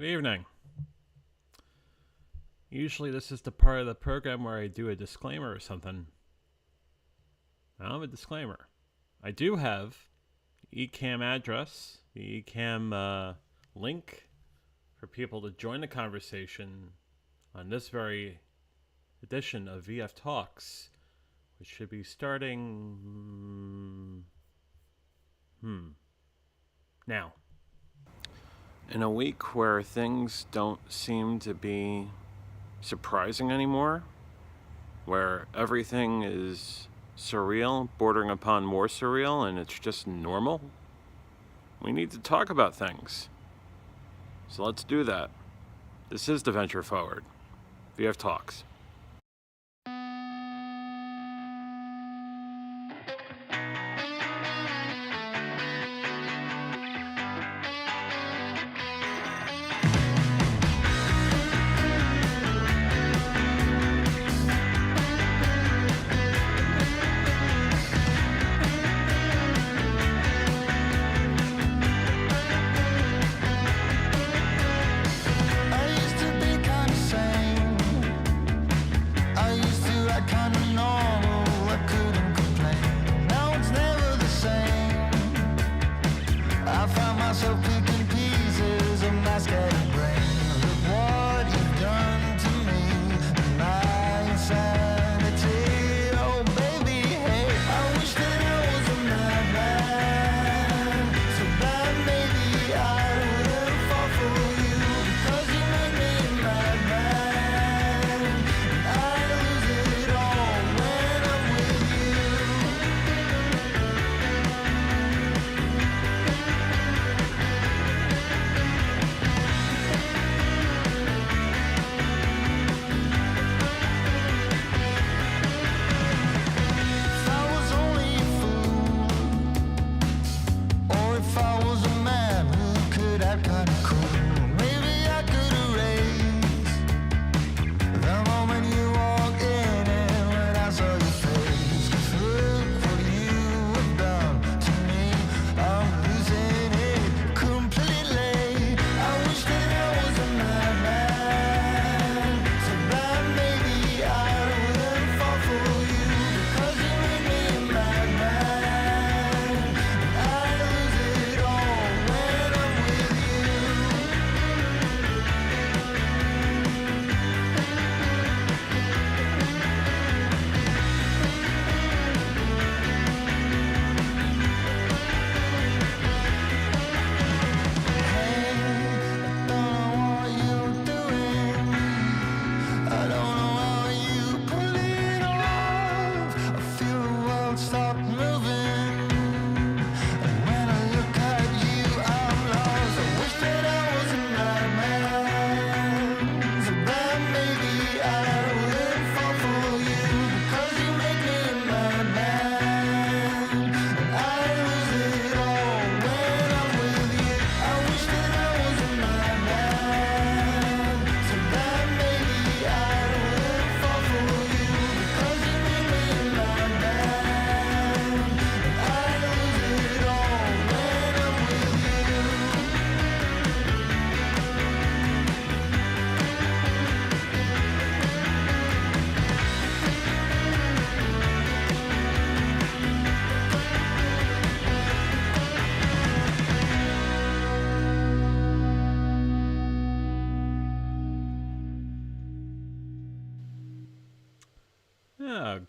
Good evening. Usually, this is the part of the program where I do a disclaimer or something. I don't have a disclaimer. I do have the Ecamm address, the Ecamm link for people to join the conversation on this very edition of VF Talks, which should be starting now. In a week where things don't seem to be surprising anymore, where everything is surreal, bordering upon more surreal, and it's just normal, we need to talk about things. So let's do that. This is the Venture Forward. VF Talks.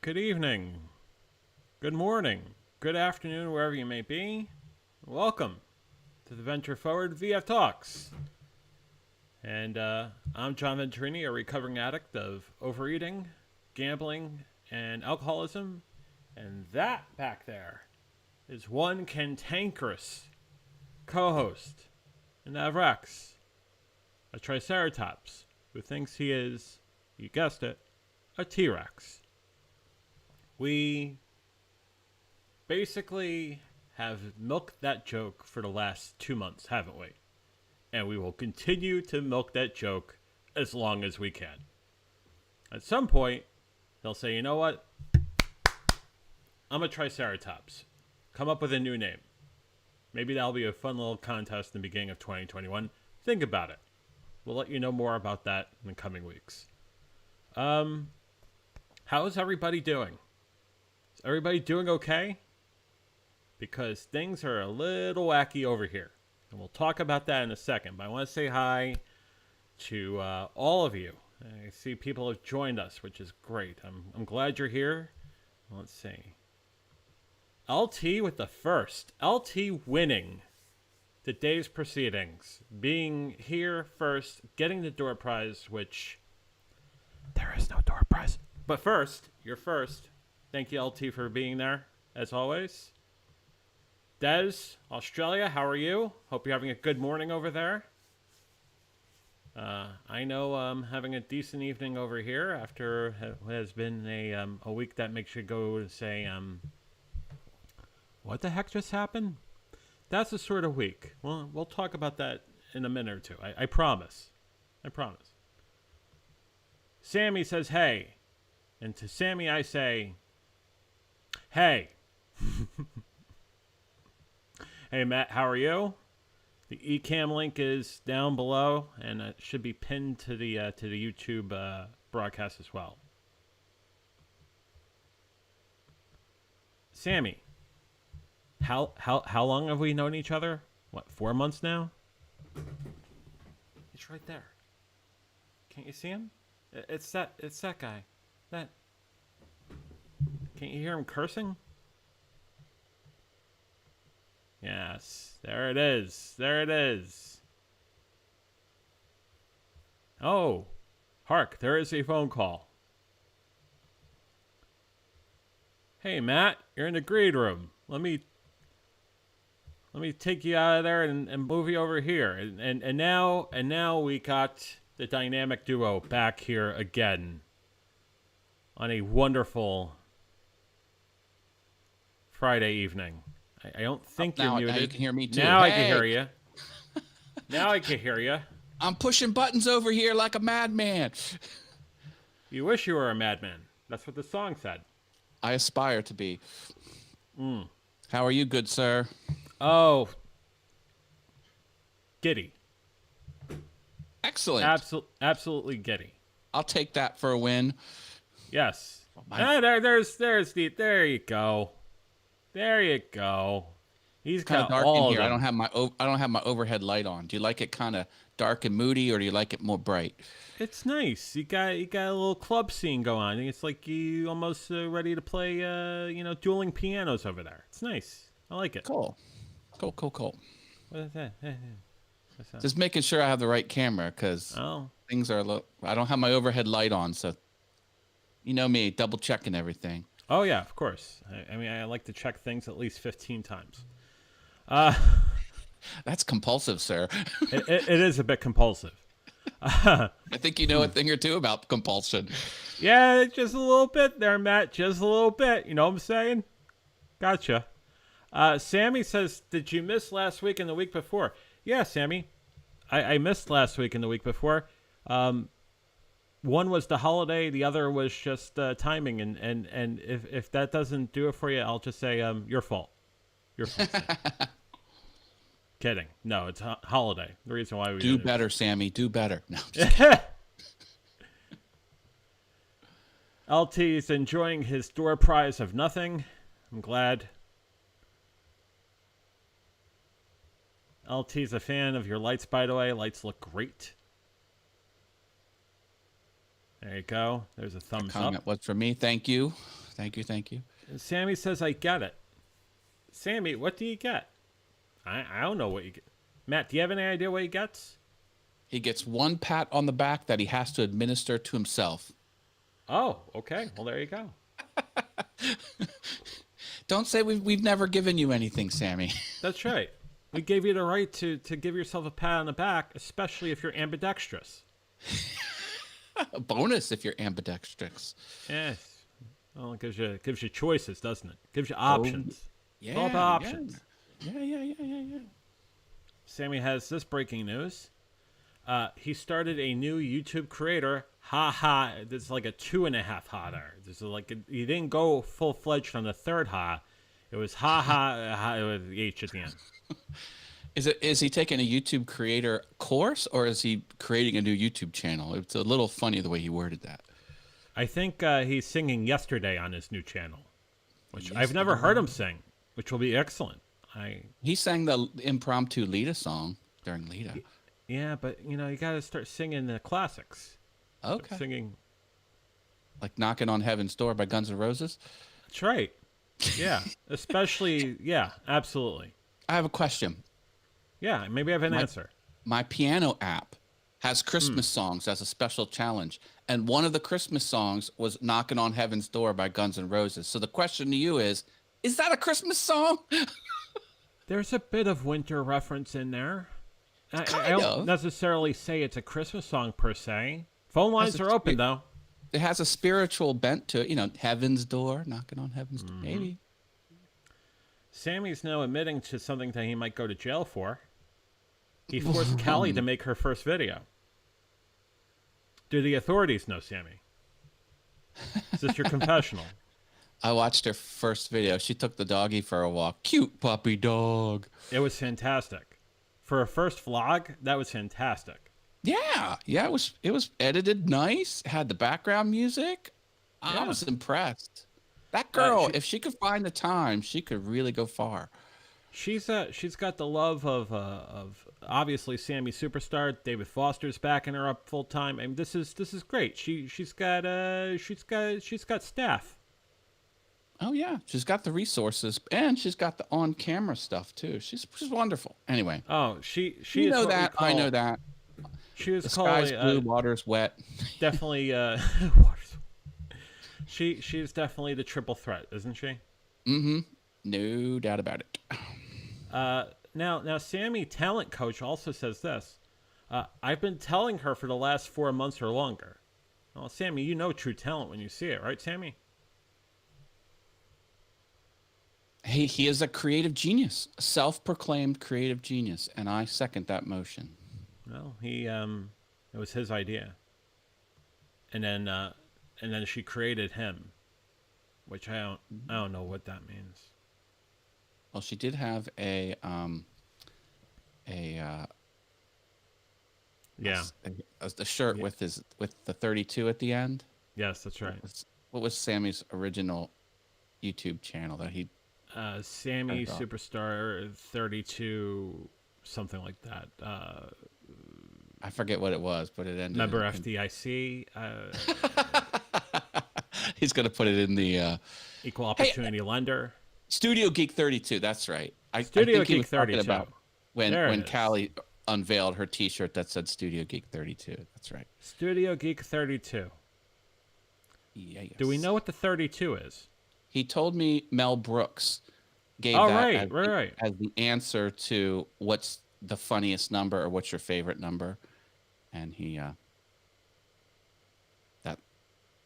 Good evening, good morning, good afternoon, wherever you may be. Welcome to the Venture Forward VF Talks. And I'm John Venturini, a recovering addict of overeating, gambling, and alcoholism. And that back there is one cantankerous co-host, an Avrax, a Triceratops, who thinks he is, you guessed it, a T-Rex. We basically have milked that joke for the last 2 months, haven't we? And we will continue to milk that joke as long as we can. At some point, they'll say, you know what? I'm a Triceratops. Come up with a new name. Maybe that'll be a fun little contest in the beginning of 2021. Think about it. we'll let you know more about that in the coming weeks. How is everybody doing? Is everybody doing okay? Because things are a little wacky over here. And we'll talk about that in a second. But I want to say hi to all of you. I see people have joined us, which is great. I'm glad you're here. Let's see. LT with the first. LT winning the day's proceedings. Being here first, getting the door prize, which there is no door prize. But first, you're first. Thank you, LT, for being there, as always. Des, Australia, how are you? Hope you're having a good morning over there. I know I'm having a decent evening over here after what has been a week that makes you go and say, what the heck just happened? That's the sort of week. Well, we'll talk about that in a minute or two. I promise. I promise. Sammy says, hey. And to Sammy, I say, hey. Hey, Matt, how are you? The eCam link is down below, and it should be pinned to the YouTube broadcast as well. Sammy, how long have we known each other? What, 4 months now? It's right there. Can't you see him? It's that guy. That. Can't you hear him cursing? Yes, there it is. There it is. Oh, hark, there is a phone call. Hey, Matt, you're in the grade room. Let me take you out of there and move you over here. And now we got the dynamic duo back here again on a wonderful Friday evening. I don't think you're muted. Now you can hear me too. Now I can hear you. Now I can hear you. I'm pushing buttons over here like a madman. You wish you were a madman. That's what the song said. I aspire to be. How are you, good sir? Oh, giddy. Excellent. Absolutely giddy. I'll take that for a win. Yes. There you go. There you go. He's kind of got dark all in here. of I them. don't have my overhead light on. Do you like it kind of dark and moody, or do you like it more bright? It's nice. You got a little club scene going on. It's like you almost ready to play, dueling pianos over there. It's nice. I like it. Cool. What is that? What's that? Just making sure I have the right camera, because things are a little. I don't have my overhead light on, so you know me, double checking everything. Oh yeah, of course. I mean, I like to check things at least 15 times. That's compulsive, sir. It is a bit compulsive. I think you know a thing or two about compulsion. Yeah, just a little bit there, Matt. Just a little bit. You know what I'm saying? Gotcha. Sammy says, did you miss last week and the week before? Yeah, Sammy. I missed last week and the week before. One was the holiday. The other was just timing. And if that doesn't do it for you, I'll just say your fault. Your fault. Kidding. No, it's holiday. The reason why we do better, Sammy. Do better. No, I'm just kidding. LT is enjoying his door prize of nothing. I'm glad. LT's a fan of your lights, by the way. Lights look great. There you go. There's a thumbs up. Comment was for me. Thank you. Thank you. And Sammy says, I get it. Sammy, what do you get? I don't know what you get. Matt, do you have any idea what he gets? He gets one pat on the back that he has to administer to himself. Oh, okay. Well, there you go. Don't say we've never given you anything, Sammy. That's right. We gave you the right to give yourself a pat on the back, especially if you're ambidextrous. A bonus if you're ambidextrous. Yes. Well, it gives you choices, doesn't it? Gives you options. Yeah. It's all about options. Yeah. Sammy has this breaking news. He started a new YouTube creator. This is like a 2.5 ha there. This is like he didn't go full fledged on the third ha. It was with the H at the end. Is he taking a YouTube creator course or is he creating a new YouTube channel? It's a little funny the way he worded that. I think he's singing Yesterday on his new channel, which I've never heard him sing, which will be excellent. He sang the impromptu Lita song during Lita. Yeah, but you got to start singing the classics. Okay. Start singing like Knocking on Heaven's Door by Guns N' Roses. That's right. Yeah, especially absolutely. I have a question. Yeah, maybe I have an answer. My piano app has Christmas songs as a special challenge, and one of the Christmas songs was "Knocking on Heaven's Door" by Guns N' Roses. So the question to you is that a Christmas song? There's a bit of winter reference in there. I don't necessarily say it's a Christmas song per se. Phone lines are open, though. It has a spiritual bent to it. Heaven's door, knocking on heaven's door. Maybe. Sammy's now admitting to something that he might go to jail for. He forced Callie to make her first video. Do the authorities know, Sammy? Is this your confessional? I watched her first video. She took the doggy for a walk. Cute puppy dog. It was fantastic. For a first vlog, that was fantastic. Yeah. It was edited nice. Had the background music. I was impressed. That girl, if she could find the time, she could really go far. She's got the love of obviously Sammy Superstar. David Foster's backing her up full time. I mean, this is great. She's got staff. Oh yeah, she's got the resources and she's got the on-camera stuff too. She's wonderful. Anyway. Oh, she you know that. I know that. She was the called sky's blue, water's wet. Definitely. She's definitely the triple threat, isn't she? Mm-hmm. No doubt about it. Now, Sammy, talent coach, also says this. I've been telling her for the last 4 months or longer. Well, Sammy, you know true talent when you see it, right, Sammy? He is a creative genius, a self-proclaimed creative genius, and I second that motion. Well, it was his idea, and then she created him, which I don't know what that means. Well, she did have the shirt with the 32 at the end. Yes, that's right. What was Sammy's original YouTube channel that he? Sammy Superstar 32, something like that. I forget what it was, but it ended. Member FDIC. He's going to put it in the equal opportunity lender. Studio Geek 32. That's right. Studio I think Geek 32. About when Callie unveiled her T-shirt that said Studio Geek 32. That's right. Studio Geek 32. Yeah. Yes. Do we know what the 32 is? He told me Mel Brooks gave as the answer to what's the funniest number or what's your favorite number, and he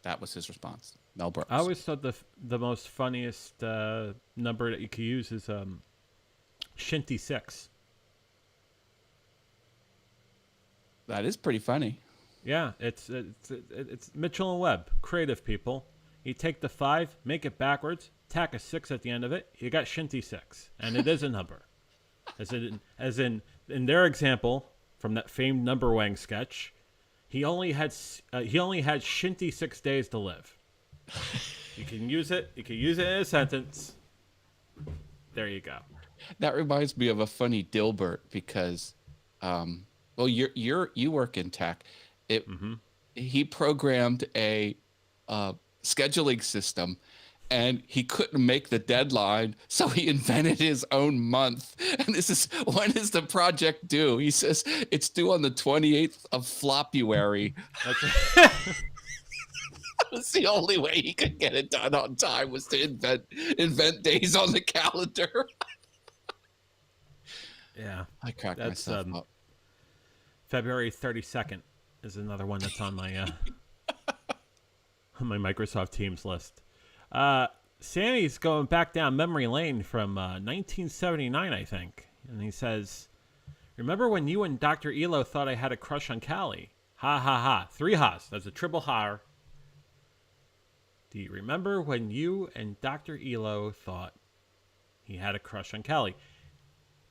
that was his response. Mel Brooks. I always thought the most funniest number that you could use is Shinty 6. That is pretty funny. Yeah, it's Mitchell and Webb, creative people. You take the 5, make it backwards, tack a 6 at the end of it. You got Shinty 6, and it is a number. As in their example from that famed Number Wang sketch, he only had Shinty 6 days to live. You can use it. You can use it in a sentence. There you go. That reminds me of a funny Dilbert because, well, you work in tech. He programmed a scheduling system, and he couldn't make the deadline, so he invented his own month. And this is, when is the project due? He says it's due on the 28th of Flopuary. That's the only way he could get it done on time, was to invent days on the calendar. Yeah, I cracked myself up. February 32nd is another one that's on my on my Microsoft Teams list. Sammy's going back down memory lane from 1979, I think. And he says, remember when you and Dr. Elo thought I had a crush on Callie? Ha ha ha. 3 ha's. That's a triple ha. Do you remember when you and Dr. Elo thought he had a crush on Callie?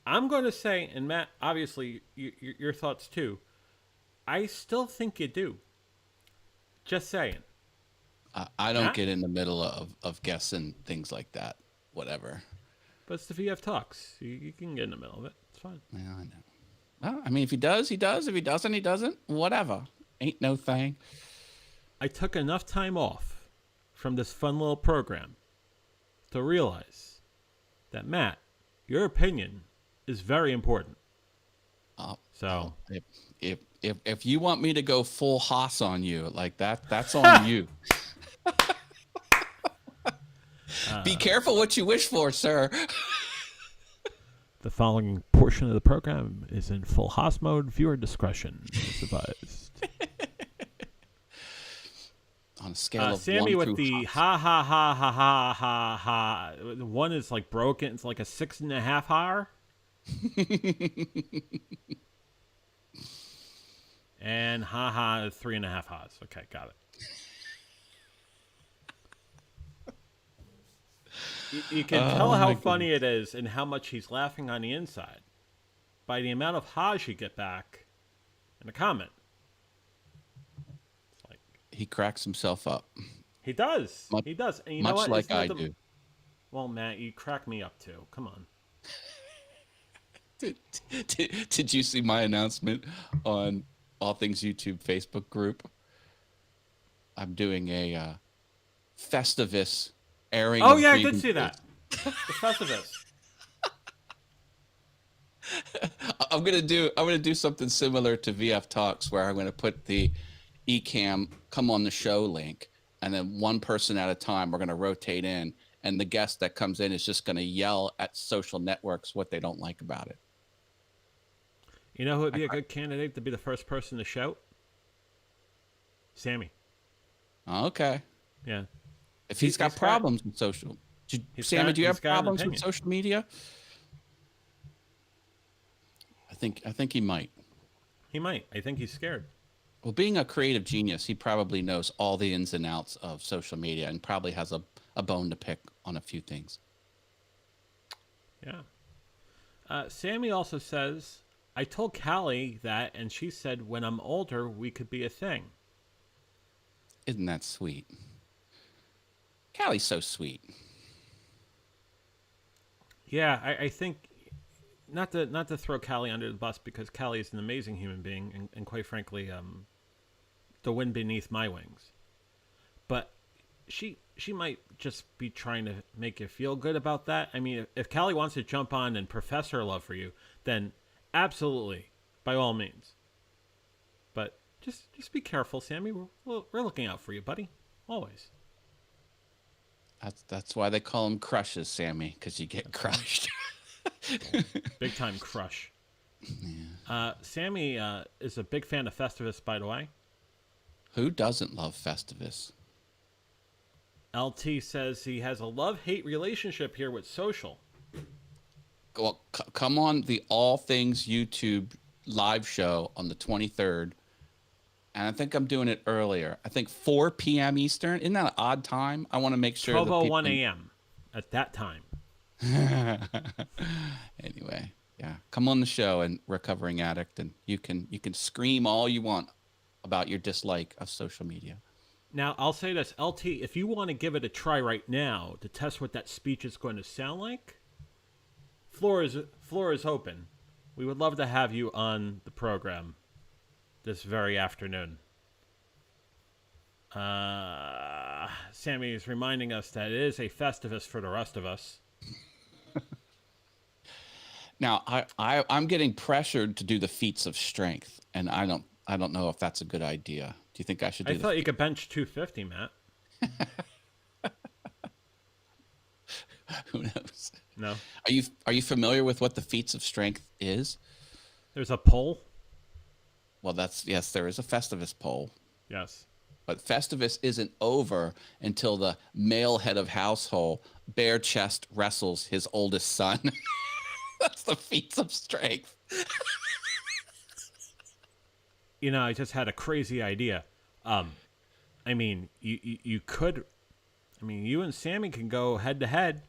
I'm going to say, and Matt, obviously, your thoughts too. I still think you do. Just saying. I don't Matt? get in the middle of guessing things like that. Whatever. But it's the VF Talks. You can get in the middle of it. It's fine. Yeah, I know. Well, I mean, if he does, he does. If he doesn't, he doesn't. Whatever. Ain't no thing. I took enough time off from this fun little program to realize that, Matt, your opinion is very important. So, If you want me to go full Haas on you like that, that's on you. Be careful what you wish for, sir. the following portion of the program is in full Haas mode. Viewer discretion is advised. On a scale of Sammy one with through the Haas. ha ha ha ha ha ha ha. One is like broken. It's like a 6.5 har. And ha ha 3.5 ha's. Okay, got it. You can tell how funny it is and how much he's laughing on the inside by the amount of ha's you get back in a comment. It's like He cracks himself up. he does. Much, He does. And you much know what? like Isn't I that do. Well, Matt, you crack me up too. Come on. Did you see my announcement on All Things YouTube Facebook group? I'm doing a Festivus airing. Oh of yeah, I did grievances. see that. The Festivus. I'm gonna do something similar to VF Talks, where I'm gonna put the Ecamm come on the show link, and then one person at a time we're gonna rotate in, and the guest that comes in is just gonna yell at social networks what they don't like about it. You know who would be a good candidate to be the first person to shout? Okay. Yeah. If he's got got- problems with social, Sammy, do you have he's got an problems with opinion. social media? I think he might. He might. I think he's scared. Well, being a creative genius, he probably knows all the ins and outs of social media and probably has a bone to pick on a few things. Yeah. Sammy also says, I told Callie that, and she said, when I'm older, we could be a thing. Isn't that sweet? Callie's so sweet. Yeah, I think not to throw Callie under the bus, because Callie is an amazing human being, and quite frankly, the wind beneath my wings. But she might just be trying to make you feel good about that. I mean, if Callie wants to jump on and profess her love for you, then absolutely, by all means. But just be careful, Sammy. We're looking out for you, buddy. Always. That's why they call them crushes, Sammy, because you get crushed. Big time crush. Sammy is a big fan of Festivus, by the way. Who doesn't love Festivus? LT says he has a love-hate relationship here with social. Well, come on the All Things YouTube live show on the 23rd. And I think I'm doing it earlier. I think 4 p.m. Eastern. Isn't that an odd time? I want to make sure. 12:01 a.m. at that time. Anyway, yeah, come on the show and Recovering Addict, and you can scream all you want about your dislike of social media. Now, I'll say this, LT, if you want to give it a try right now to test what that speech is going to sound like, floor is open. We would love to have you on the program this very afternoon. Sammy is reminding us that it is a Festivus for the rest of us. Now, I'm getting pressured to do the feats of strength, and I don't know if that's a good idea. Do you think I should do I thought you could bench 250, Matt. Who knows? No. Are you familiar with what the feats of strength is? There's a poll? Well, yes, there is a Festivus poll. Yes. But Festivus isn't over until the male head of household bare chest wrestles his oldest son. That's the feats of strength. You know, I just had a crazy idea. I mean, you could. I mean, you and Sammy can go head to head.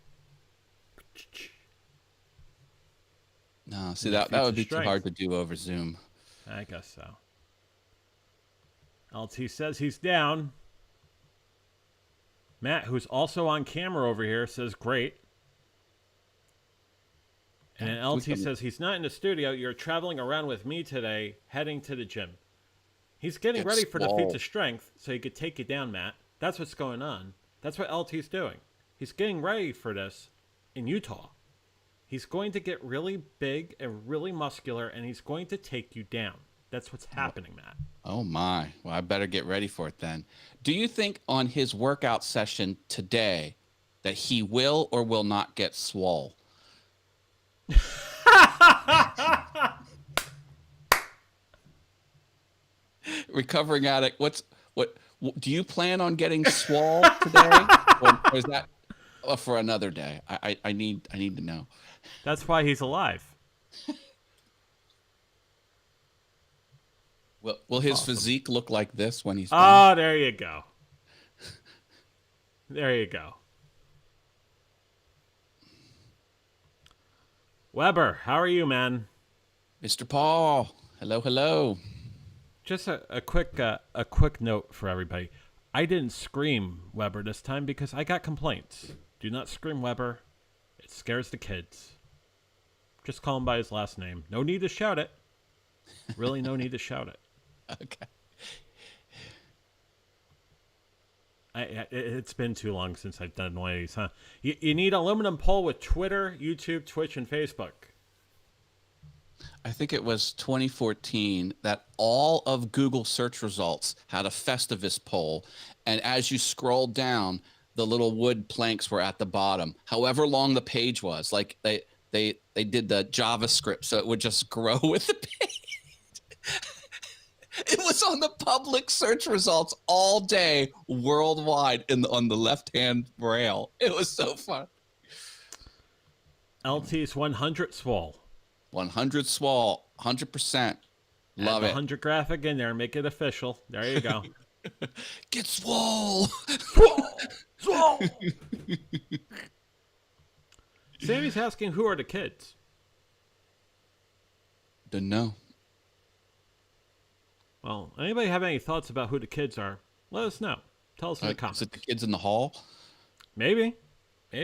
No, see And it that feats would his be too strength. hard to do over Zoom. I guess so. LT says he's down. Matt, who's also on camera over here, says great. And then LT says he's not in the studio. You're traveling around with me today, heading to the gym. He's getting Get ready for the feats swole. of strength so he could take you down, Matt. That's what's going on. That's what LT's doing. He's getting ready for this in Utah. He's going to get really big and really muscular, and he's going to take you down. That's what's happening, Matt. Oh my. Well, I better get ready for it then. Do you think on his workout session today that he will or will not get swole? Recovering addict, what do you plan on getting swole today? Or is that for another day? I need to know. That's why he's alive. Will his Awesome. physique look like this when he's done? Oh, there you go. There you go. Weber, how are you, man? Mr. Paul, hello. Just a quick note for everybody. I didn't scream Weber this time because I got complaints. Do not scream Weber. It scares the kids. Just call him by his last name. No need to shout it. Really, no need to shout it. Okay. It's been too long since I've done one of these, huh? You need aluminum pole with Twitter, YouTube, Twitch, and Facebook. I think it was 2014 that all of Google search results had a Festivus poll, and as you scrolled down, the little wood planks were at the bottom. However long the page was, like they did the JavaScript, so it would just grow with the page. It was on the public search results all day worldwide on the left-hand rail. It was so fun. LT's 100 swole. 100 swole, 100%. Love Add the it. 100 graphic in there and make it official. There you go. Get swole. Swole! Sammy's asking, who are the kids? Don't know. Well, anybody have any thoughts about who the kids are? Let us know. Tell us in the Is comments. it the kids in the hall? Maybe. I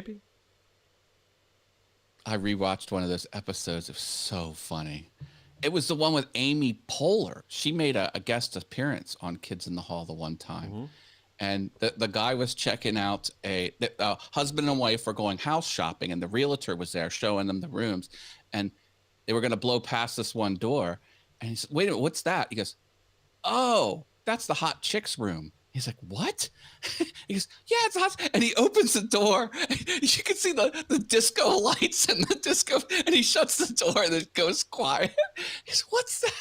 rewatched one of those episodes. It was so funny. It was the one with Amy Poehler. She made a guest appearance on Kids in the Hall the one time. Mm-hmm. And the guy was checking out a husband and wife were going house shopping, and the realtor was there showing them the rooms. And they were going to blow past this one door. And he said, wait a minute, what's that? He goes, oh, that's the hot chicks room. He's like, what? He goes, yeah, it's hot. And he opens the door. You can see the disco lights and the disco. And he shuts the door and it goes quiet. He says, what's that?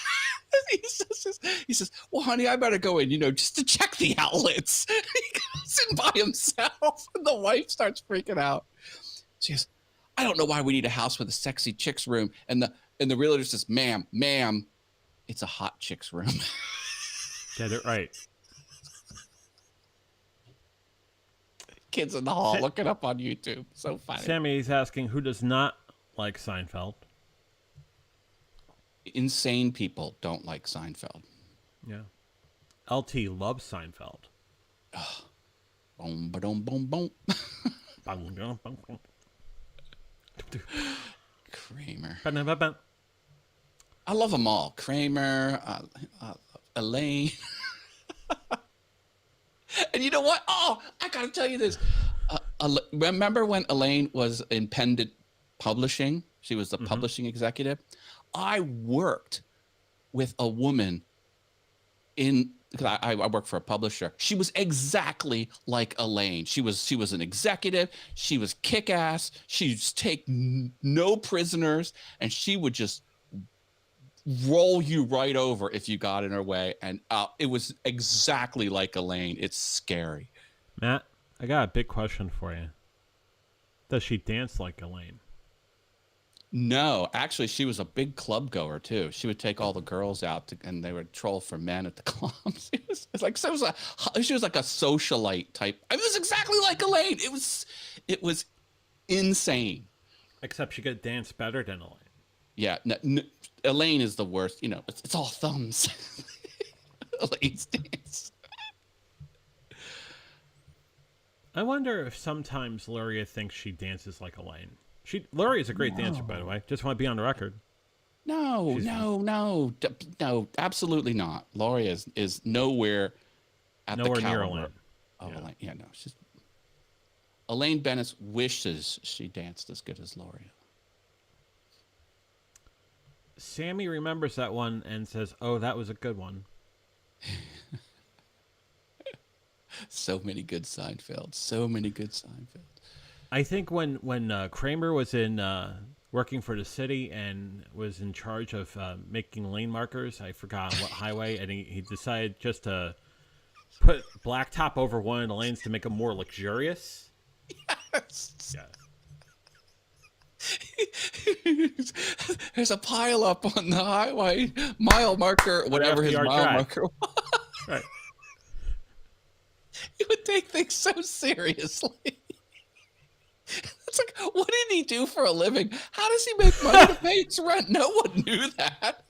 He says, well, honey, I better go in, just to check the outlets. He goes in by himself. And the wife starts freaking out. She goes, I don't know why we need a house with a sexy chicks room. And the realtor says, ma'am, it's a hot chicks room. Get it right. Kids in the Hall. Look it up on YouTube. So funny. Sammy's asking, who does not like Seinfeld? Insane people don't like Seinfeld. Yeah. LT loves Seinfeld. Boom, ba-dum, boom, boom. Kramer. I love them all. Kramer, Elaine. And you know what? Oh, I got to tell you this. Remember when Elaine was in Pendant Publishing? She was the publishing executive. I worked with a woman because I work for a publisher. She was exactly like Elaine. She was an executive. She was kick-ass. She used to take no prisoners, and she would just roll you right over if you got in her way. And it was exactly like Elaine. It's scary. Matt, I got a big question for you. Does she dance like Elaine? No, actually, she was a big club goer too. She would take all the girls out, and they would troll for men at the clubs. She was like a socialite type. It was exactly like Elaine. It was insane. Except she could dance better than Elaine. Yeah, Elaine is the worst. You know, it's all thumbs. Elaine's dance. I wonder if sometimes Luria thinks she dances like Elaine. Luria is a great dancer, by the way. Just want to be on the record. No, She's no, absolutely not. Laurie is nowhere at the nowhere near caliber Elaine. of Yeah. Elaine. Yeah, no, she's Elaine Bennett wishes she danced as good as Laurie. Sammy remembers that one and says, "Oh, that was a good one." So many good Seinfeld. So many good Seinfeld. I think when Kramer was in working for the city and was in charge of making lane markers, I forgot what highway, and he decided just to put blacktop over one of the lanes to make them more luxurious. Yes. Yeah. There's a pile up on the highway, mile marker, whatever his FDR mile track. marker was. Right. He would take things so seriously. It's like, what did he do for a living? How does he make money to pay his rent? No one knew that.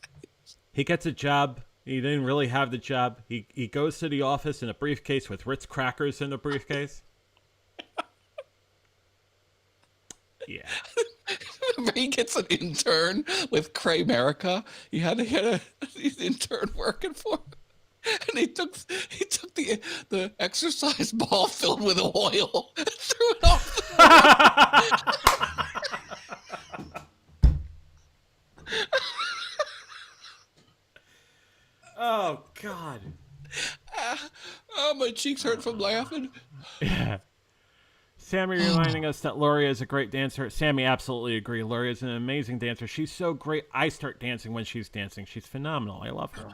He gets a job. He didn't really have the job. He goes to the office in a briefcase with Ritz crackers in the briefcase. Yeah. Remember, he gets an intern with Kramerica. He had an intern working for him. And he took the exercise ball filled with oil and threw it off. Oh God. Oh, my cheeks hurt from laughing. Yeah. Sammy reminding us that Luria is a great dancer. Sammy, absolutely agree. Luria is an amazing dancer. She's so great. I start dancing when she's dancing. She's phenomenal. I love her.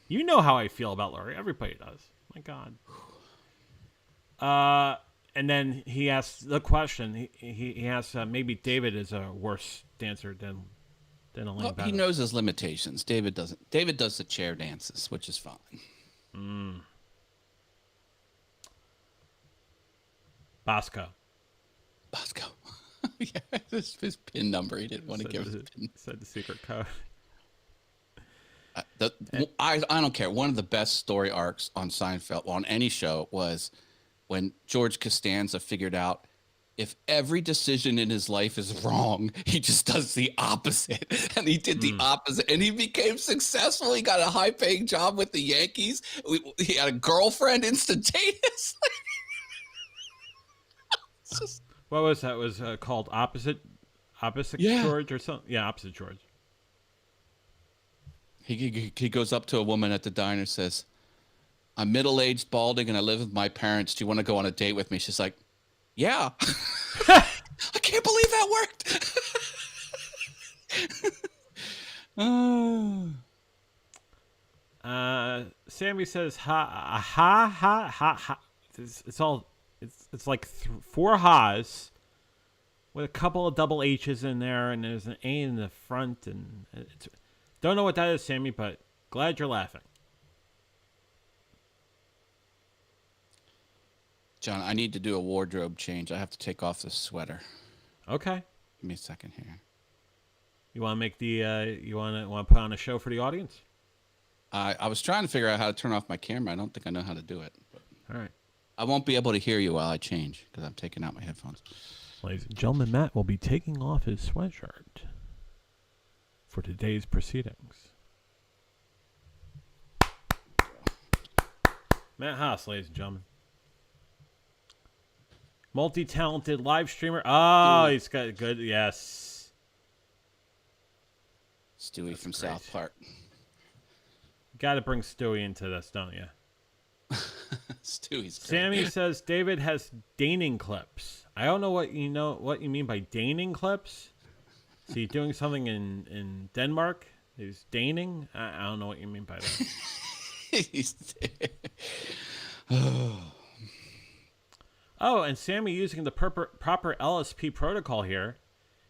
You know how I feel about Luria. Everybody does. My God. And then he asks the question. He asks maybe David is a worse dancer than Elaine Well, he Bennett. knows his limitations. David doesn't. David does the chair dances, which is fine. Bosco. Bosco. Yeah, his pin number. He didn't want to give his pin. Said the secret code. I don't care. One of the best story arcs on Seinfeld, on any show, was when George Costanza figured out if every decision in his life is wrong, he just does the opposite. And he did the opposite, and he became successful. He got a high-paying job with the Yankees. He had a girlfriend instantaneously. It's just, What was that? Was called opposite Yeah. George or something? Yeah, opposite George. he goes up to a woman at the diner, says, "I'm middle-aged, balding, and I live with my parents. Do you want to go on a date with me?" She's like, "Yeah." I can't believe that worked. Sammy says ha. It's like four ha's with a couple of double H's in there, and there's an A in the front, and don't know what that is, Sammy, but glad you're laughing. John, I need to do a wardrobe change. I have to take off this sweater. Okay, Give me a second here. you want to make the you want to put on a show for the audience? I was trying to figure out how to turn off my camera. I don't think I know how to do it. But All right, I won't be able to hear you while I change because I'm taking out my headphones. ladies and gentlemen, Matt will be taking off his sweatshirt for today's proceedings. Matt Haas, ladies and gentlemen. Multi-talented live streamer. Oh, he's got good. Yes. Stewie from South Park. Got to bring Stewie into this, don't you? Stewie's great. Sammy says David has Daning clips. I don't know what you mean by Daning clips. Is he doing something in Denmark? He's Daning? I don't know what you mean by that. Oh, and Sammy using the proper LSP protocol here,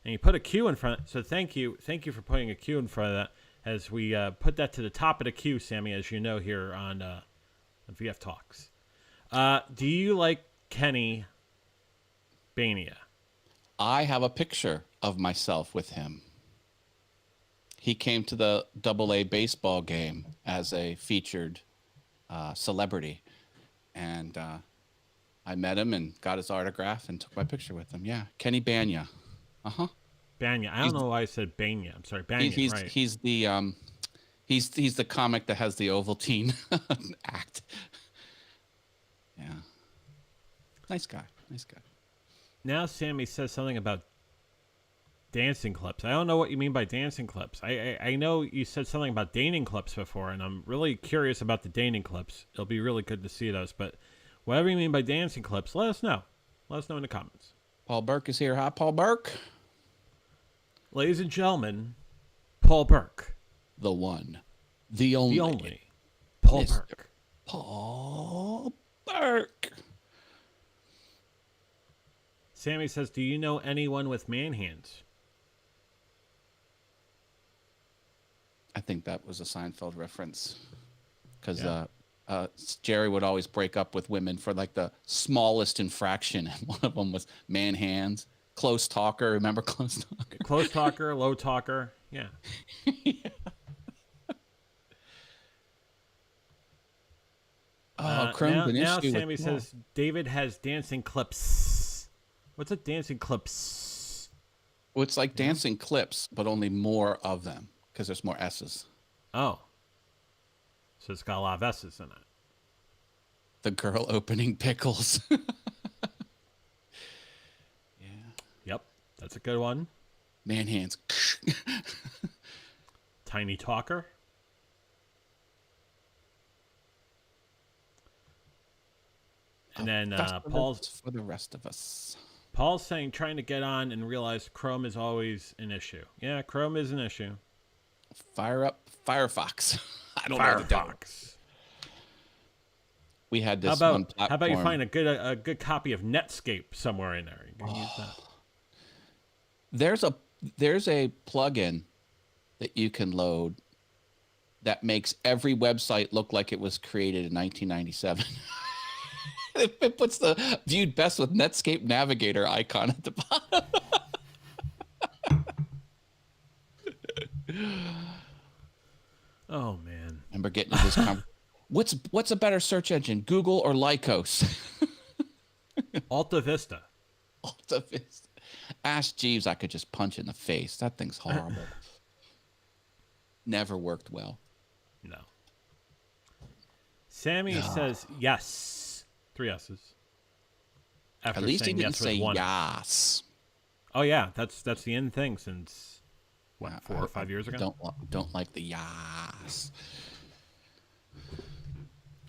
and you put a Q in front. So thank you for putting a Q in front of that. As we put that to the top of the queue, Sammy, as you know here on VF Talks. Do you like Kenny Bania? I have a picture of myself with him. he came to the AA baseball game as a featured celebrity, and I met him and got his autograph and took my picture with him. Yeah, Kenny Banya. Uh-huh. Banya. I don't know why I said Banya. I'm sorry, Banya. Right. He's the comic that has the Ovaltine act. Yeah. Nice guy. Nice guy. Now Sammy says something about dancing clips. I don't know what you mean by dancing clips. I know you said something about dating clips before, and I'm really curious about the dating clips. It'll be really good to see those. But whatever you mean by dancing clips, let us know. Let us know in the comments. Paul Burke is here. Hi, Paul Burke. Ladies and gentlemen, Paul Burke. The one. The only. The only. Paul Mr. Burke. Paul Burke. Sammy says, do you know anyone with man hands? I think that was a Seinfeld reference. Because Yeah. Jerry would always break up with women for like the smallest infraction. One of them was man hands. Close talker. Remember close talker? Close talker, low talker. Yeah. Yeah. Oh, Chrome's an now issue with Sammy Paul. says David has dancing clips. What's a dancing clips? Well, it's like dancing clips, but only more of them because there's more S's. Oh. So it's got a lot of S's in it. The girl opening pickles. Yep. That's a good one. Man hands. Tiny talker. And then Paul's for the rest of us. Paul's saying trying to get on and realize Chrome is always an issue. Yeah, Chrome is an issue. Fire up Firefox. I don't know the devil. Firefox. We had this How one about platform. how about you find a good copy of Netscape somewhere in there? You can use that. There's a plugin that you can load that makes every website look like it was created in 1997. It puts the viewed best with Netscape Navigator icon at the bottom. Oh man. Remember getting into this what's a better search engine, Google or Lycos? Alta Vista. Alta Vista. Ask Jeeves, I could just punch in the face. That thing's horrible. Never worked well. No. Sammy says yes. 3 S's. After At least he saying didn't yes with say one. yas. Oh yeah, that's the end thing since what, Yeah, 4 or 5 years ago. Don't like the yas.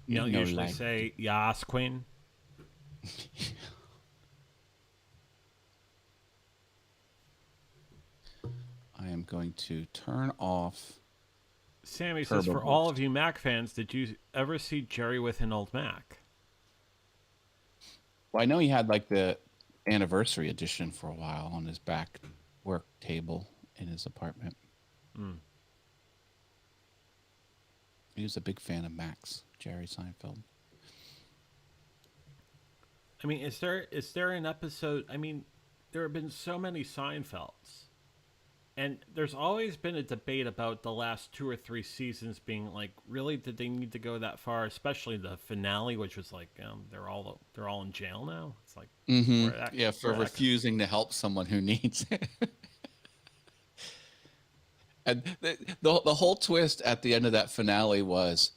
You don't No, usually like- say yas, Queen. I am going to turn off. Sammy says, Turbo for all Boost. of you Mac fans, did you ever see Jerry with an old Mac? Well, I know he had like the anniversary edition for a while on his back work table in his apartment. Mm. He was a big fan of Max, Jerry Seinfeld. I mean, is there an episode? I mean, there have been so many Seinfelds, and there's always been a debate about the last 2 or 3 seasons being like, really, did they need to go that far? Especially the finale, which was like, they're all in jail now. It's like, Mm-hmm. where that- Yeah, for where that- refusing to help someone who needs it. And the whole twist at the end of that finale was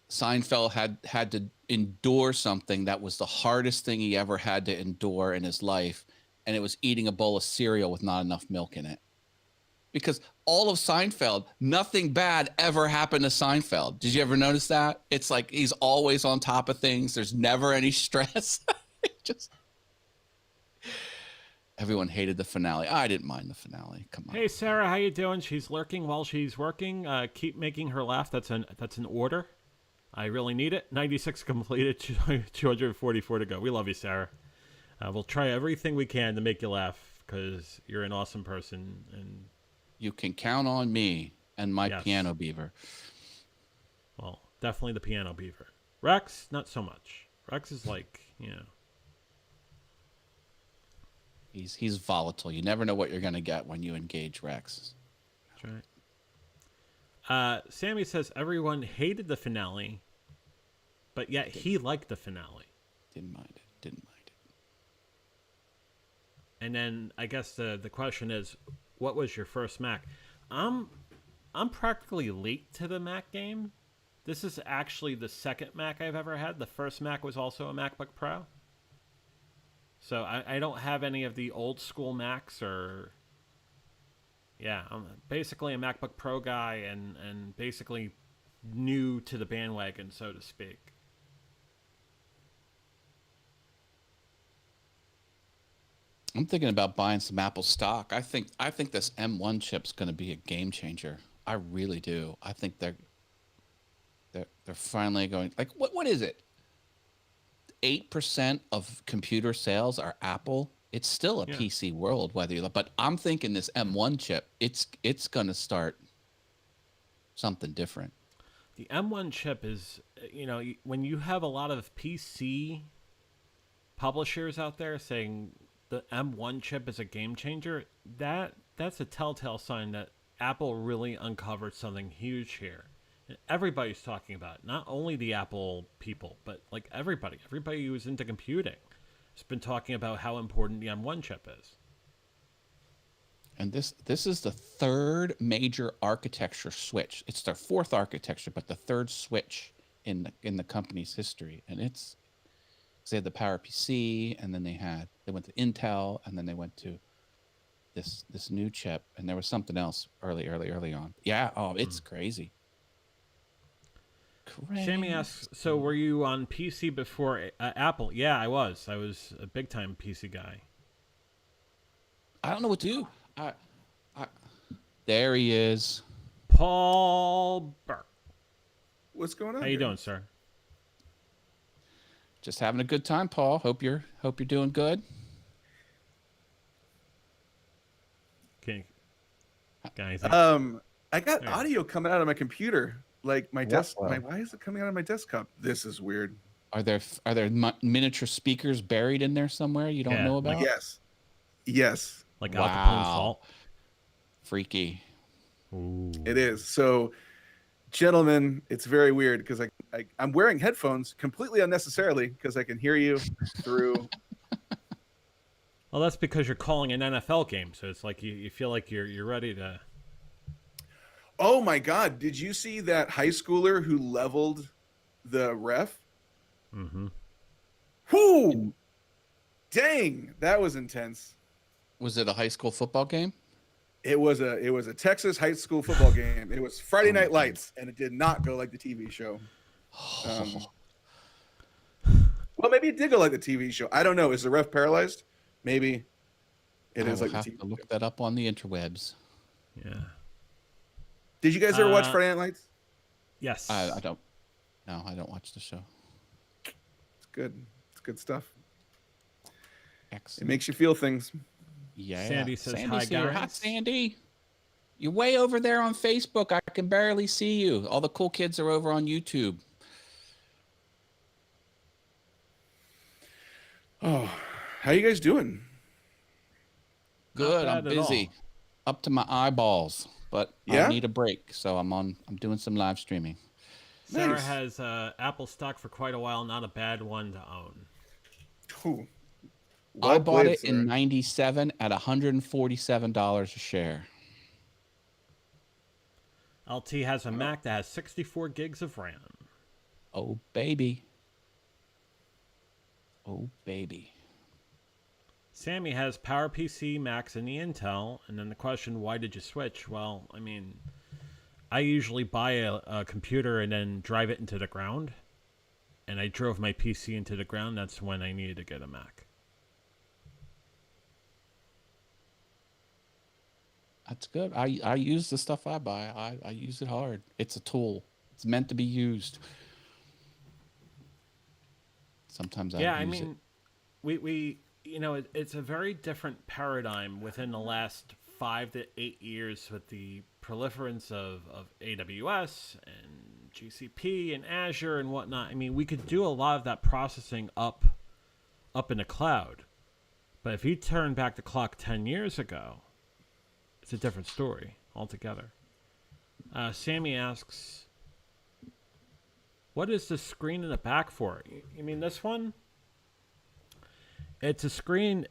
Seinfeld had to endure something that was the hardest thing he ever had to endure in his life, and it was eating a bowl of cereal with not enough milk in it. Because all of Seinfeld, nothing bad ever happened to Seinfeld. Did you ever notice that? It's like he's always on top of things. There's never any stress. Just everyone hated the finale. I didn't mind the finale. Come on. Hey Sarah, how you doing? She's lurking while she's working. Keep making her laugh. That's an order. I really need it. 96 completed, 244 to go. We love you, Sarah. We'll try everything we can to make you laugh because you're an awesome person. And You can count on me and my Yes. piano beaver. well, definitely the piano beaver. Rex, not so much. Rex is like, He's volatile. You never know what you're going to get when you engage Rex. That's right. Sammy says everyone hated the finale, but yet he liked the finale. Didn't mind it. And then I guess the question is, what was your first Mac? I'm practically late to the Mac game. This is actually the second Mac I've ever had. The first Mac was also a MacBook Pro. So I don't have any of the old school Macs or... Yeah, I'm basically a MacBook Pro guy and basically new to the bandwagon, so to speak. I'm thinking about buying some Apple stock. I think this M1 chip's going to be a game changer. I really do. I think they're finally going, like, what is it? 8% of computer sales are Apple. It's still a PC world, whether you, but I'm thinking this M1 chip, it's going to start something different. The M1 chip is, when you have a lot of PC publishers out there saying the M1 chip is a game changer, that's a telltale sign that Apple really uncovered something huge here. And everybody's talking about it. Not only the Apple people, but like everybody who's into computing has been talking about how important the M1 chip is. And this is the third major architecture switch. It's their fourth architecture, but the third switch in the company's history. And it's, they had the PowerPC, and then they went to Intel, and then they went to this new chip, and there was something else early on. Yeah, it's crazy. Sammy asks, so were you on PC before Apple? Yeah, I was. I was a big time PC guy. I don't know what to do. There he is. Paul Burke. What's going on? How you doing, sir? Just having a good time, Paul. Hope you're doing good. Okay. Guys. I got audio coming out of my computer. Like my why is it coming out of my desktop? This is weird. Are there miniature speakers buried in there somewhere you don't know about? Yes. Like Al Capone's fault. Freaky. Ooh. It is. So, gentlemen, it's very weird because I'm wearing headphones completely unnecessarily because I can hear you through. Well, that's because you're calling an NFL game, so it's like you feel like you're ready to. Oh my God! Did you see that high schooler who leveled the ref? Mm-hmm. Whoo! Dang, that was intense. Was it a high school football game? It was a Texas high school football game. It was Friday Night Lights, and it did not go like the TV show. Well, maybe it did go like the TV show. I don't know. Is the ref paralyzed? Maybe it is like the have TV to look that up on the interwebs. Yeah. Did you guys ever watch Friday Night Lights? Yes. I don't. No, I don't watch the show. It's good. It's good stuff. Excellent. It makes you feel things. Yeah. Sandy says, Sandy's hi, here. guys. Hi, Sandy. You're way over there on Facebook. I can barely see you. All the cool kids are over on YouTube. Oh, how you guys doing? Good. I'm busy. Up to my eyeballs. But I need a break, so I'm doing some live streaming. Sarah has Apple stock for quite a while, not a bad one to own. Ooh. I bought it in '97 at $147 a share. LT has a Mac that has 64 gigs of RAM. Oh, baby. Oh, baby. Sammy has PowerPC, Macs, and the Intel. And then the question, why did you switch? Well, I mean, I usually buy a computer and then drive it into the ground. And I drove my PC into the ground. That's when I needed to get a Mac. That's good. I use the stuff I buy. I use it hard. It's a tool. It's meant to be used. Sometimes I use it. we it's a very different paradigm within the last 5 to 8 years with the proliferance of AWS and GCP and Azure and whatnot. I mean, we could do a lot of that processing up in the cloud. But if you turn back the clock 10 years ago, it's a different story. altogether. Sammy asks, what is the screen in the back for? You mean this one? It's a screen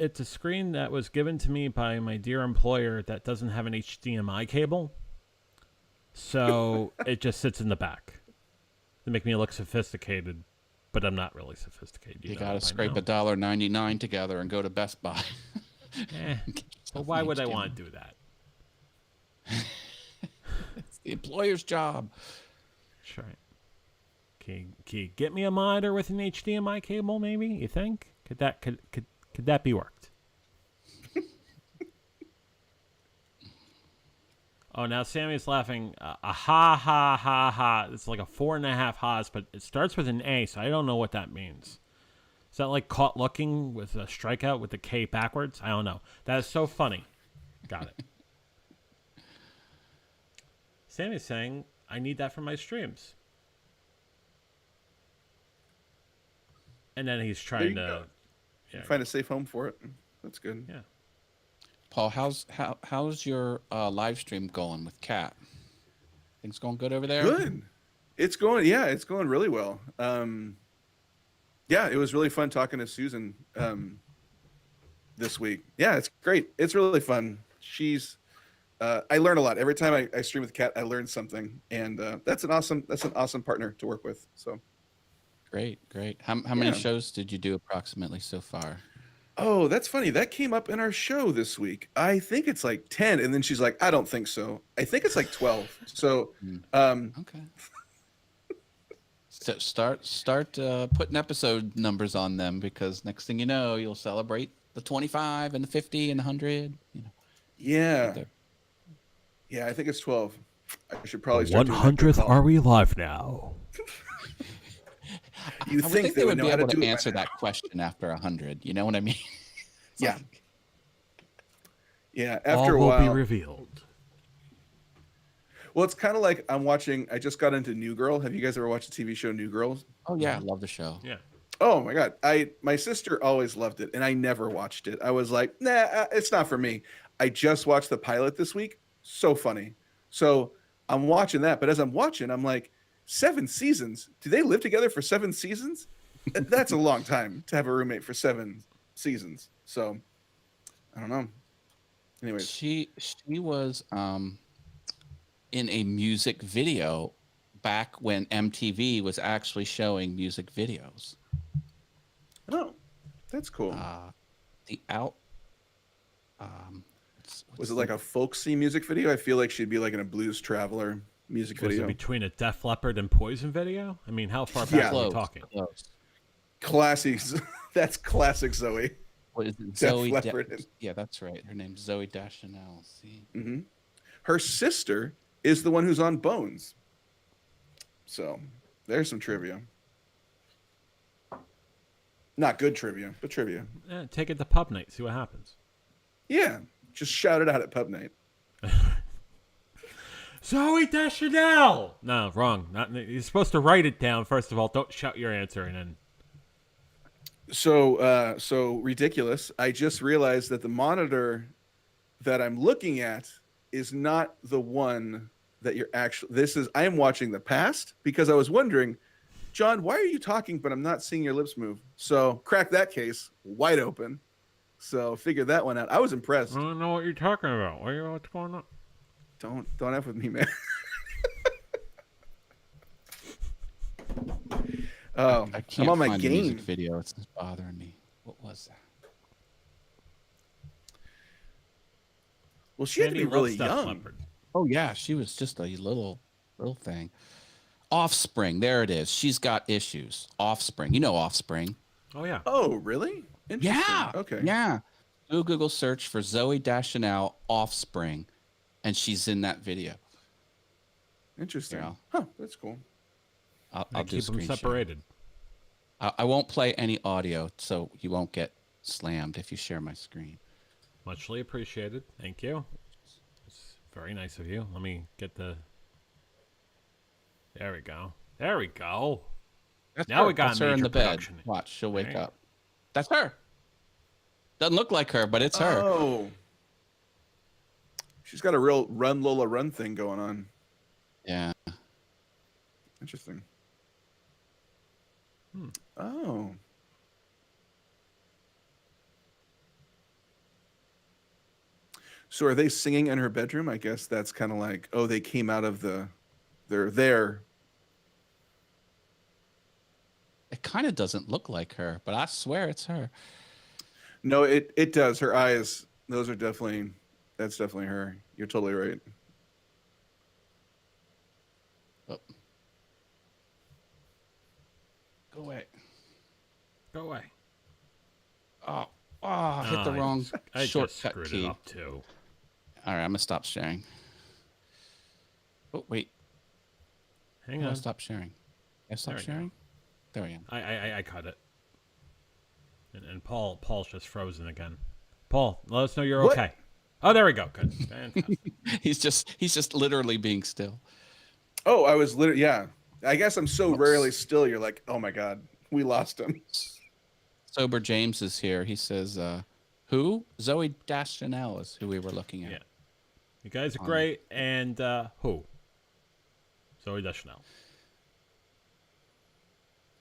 that was given to me by my dear employer that doesn't have an HDMI cable. So it just sits in the back to make me look sophisticated, but I'm not really sophisticated. You got to scrape $1.99 together and go to Best Buy. But why would I want to do that? It's the employer's job. That's right. Can you get me a monitor with an HDMI cable? Maybe you think could that be worked? Oh, now Sammy's laughing. A ha ha ha ha. It's like a 4.5 ha's, but it starts with an A, so I don't know what that means. Is that like caught looking with a strikeout with the K backwards? I don't know. That is so funny. Got it. Sammy's saying, I need that for my streams. And then he's trying to find a safe home for it. That's good. Yeah. Paul, how's your live stream going with Kat? Things going good over there? Good. It's going really well. Yeah, it was really fun talking to Susan this week. Yeah, it's great. It's really fun. She's I learn a lot. Every time I stream with Kat, I learn something. And that's an awesome partner to work with. So Great. How many shows did you do approximately so far? Oh, that's funny. That came up in our show this week. I think it's like 10. And then she's like, I don't think so. I think it's like 12. So, okay. So start putting episode numbers on them, because next thing you know, you'll celebrate the 25 and the 50 and 100. You know. Yeah. Yeah, I think it's 12. I should probably start 100th. Are we live now? You I would think they would be able to answer that question after 100. You know what I mean? Yeah. Yeah. After all a while, will be revealed. Well, it's kind of like I just got into New Girl. Have you guys ever watched the TV show New Girls? Oh yeah, I love the show. Yeah. Oh my God. My sister always loved it, and I never watched it. I was like, nah, it's not for me. I just watched the pilot this week. So funny. So I'm watching that, but as I'm watching, I'm like, 7 seasons. Do they live together for 7 seasons? That's a long time to have a roommate for 7 seasons. So I don't know. Anyways, she was in a music video back when MTV was actually showing music videos. Oh, that's cool. Was it like a folksy music video? I feel like she'd be like in a Blues Traveler music video. Between a Def Leppard and Poison video? I mean, how far back are we talking? Close. Classics. That's classic Zoe. What is it? Def Zoe Leppard. Yeah, that's right. Her name's Zoe Deschanel. See? Mm-hmm. Her sister is the one who's on Bones. So there's some trivia. Not good trivia, but trivia. Take it to pub night. See what happens. Yeah. Just shout it out at pub night. Zoe Deschanel! No, wrong. You're supposed to write it down, first of all. Don't shout your answer and then... So ridiculous. I just realized that the monitor that I'm looking at is not the one that you're actually... I am watching the past, because I was wondering, John, why are you talking, but I'm not seeing your lips move? So crack that case wide open. So figured that one out. I was impressed. I don't know what you're talking about. What's going on? Don't F with me, man. Oh, I can't I'm on my find the game. music video. It's just bothering me. What was that? Well, she had to be really Def young. Leppard. Oh yeah, she was just a little thing. Offspring, there it is. She's got issues. Offspring, you know Offspring. Oh yeah. Oh, really? Interesting. Yeah. Okay. Yeah. Do a Google search for Zoe Deschanel Offspring, and she's in that video. Interesting. Yeah. Huh. That's cool. I'll do a keep them screen share. separated. I won't play any audio, so you won't get slammed if you share my screen. Muchly appreciated. Thank you. It's very nice of you. Let me get the... There we go. There we go. That's Now her. we got That's her in major the bed. production. Watch, she'll wake Right. up. That's her. Doesn't look like her, but it's her. Oh. She's got a real run Lola run thing going on. Yeah. Interesting. Oh. So are they singing in her bedroom? I guess that's kind of like, oh, they came out of they're there. It kind of doesn't look like her, but I swear it's her. No, it does. Her eyes, that's definitely her. You're totally right. Oh. Go away. Go away. Oh, hit the wrong I just shortcut screwed key. it up too. All right, I'm gonna stop sharing. Oh wait, Hang I'll on. stop sharing. I stop There we go. sharing. There I am. I cut it. And Paul's just frozen again. Paul, let us know you're What? okay. Oh, there we go. Good. Fantastic. He's just literally being still. Oh, I was literally, yeah. I guess I'm so Whoops. rarely still. You're like, oh my God, we lost him. Sober James is here. He says, "Who? Zoe Deschanel is who we were looking at." Yeah. You guys are great. And who? Zoe Deschanel.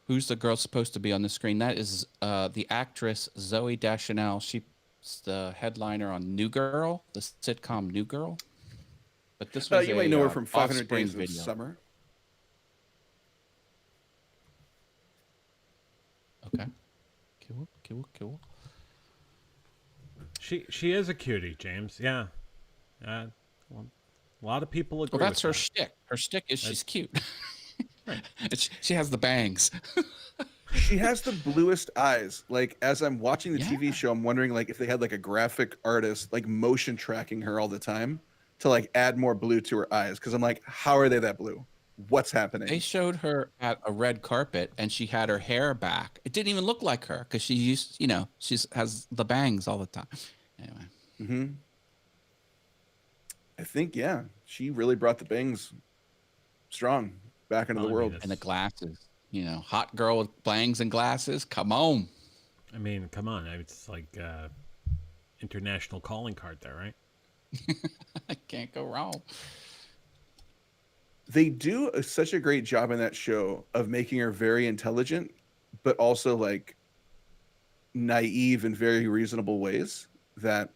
Who's the girl supposed to be on the screen? That is the actress Zoe Deschanel. She's the headliner on New Girl, the sitcom New Girl. But this was You might know her from 500 Offspring Days of video. Summer. Okay. Cool. She is a cutie, James. Yeah. Well, a lot of people agree. Well, that's with her that. shtick. Her shtick is she's cute. She has the bangs. She has the bluest eyes. Like, as I'm watching the Yeah. TV show, I'm wondering like if they had like a graphic artist like motion tracking her all the time to like add more blue to her eyes. Because I'm like, how are they that blue? What's happening? They showed her at a red carpet and she had her hair back. It didn't even look like her because she used, has the bangs all the time. Anyway, I think, yeah, she really brought the bangs strong back into Well, the I mean, world. and the glasses, hot girl with bangs and glasses. Come on. I mean, come on. It's like international calling card there, right? I can't go wrong. They do such a great job in that show of making her very intelligent, but also like naive in very reasonable ways that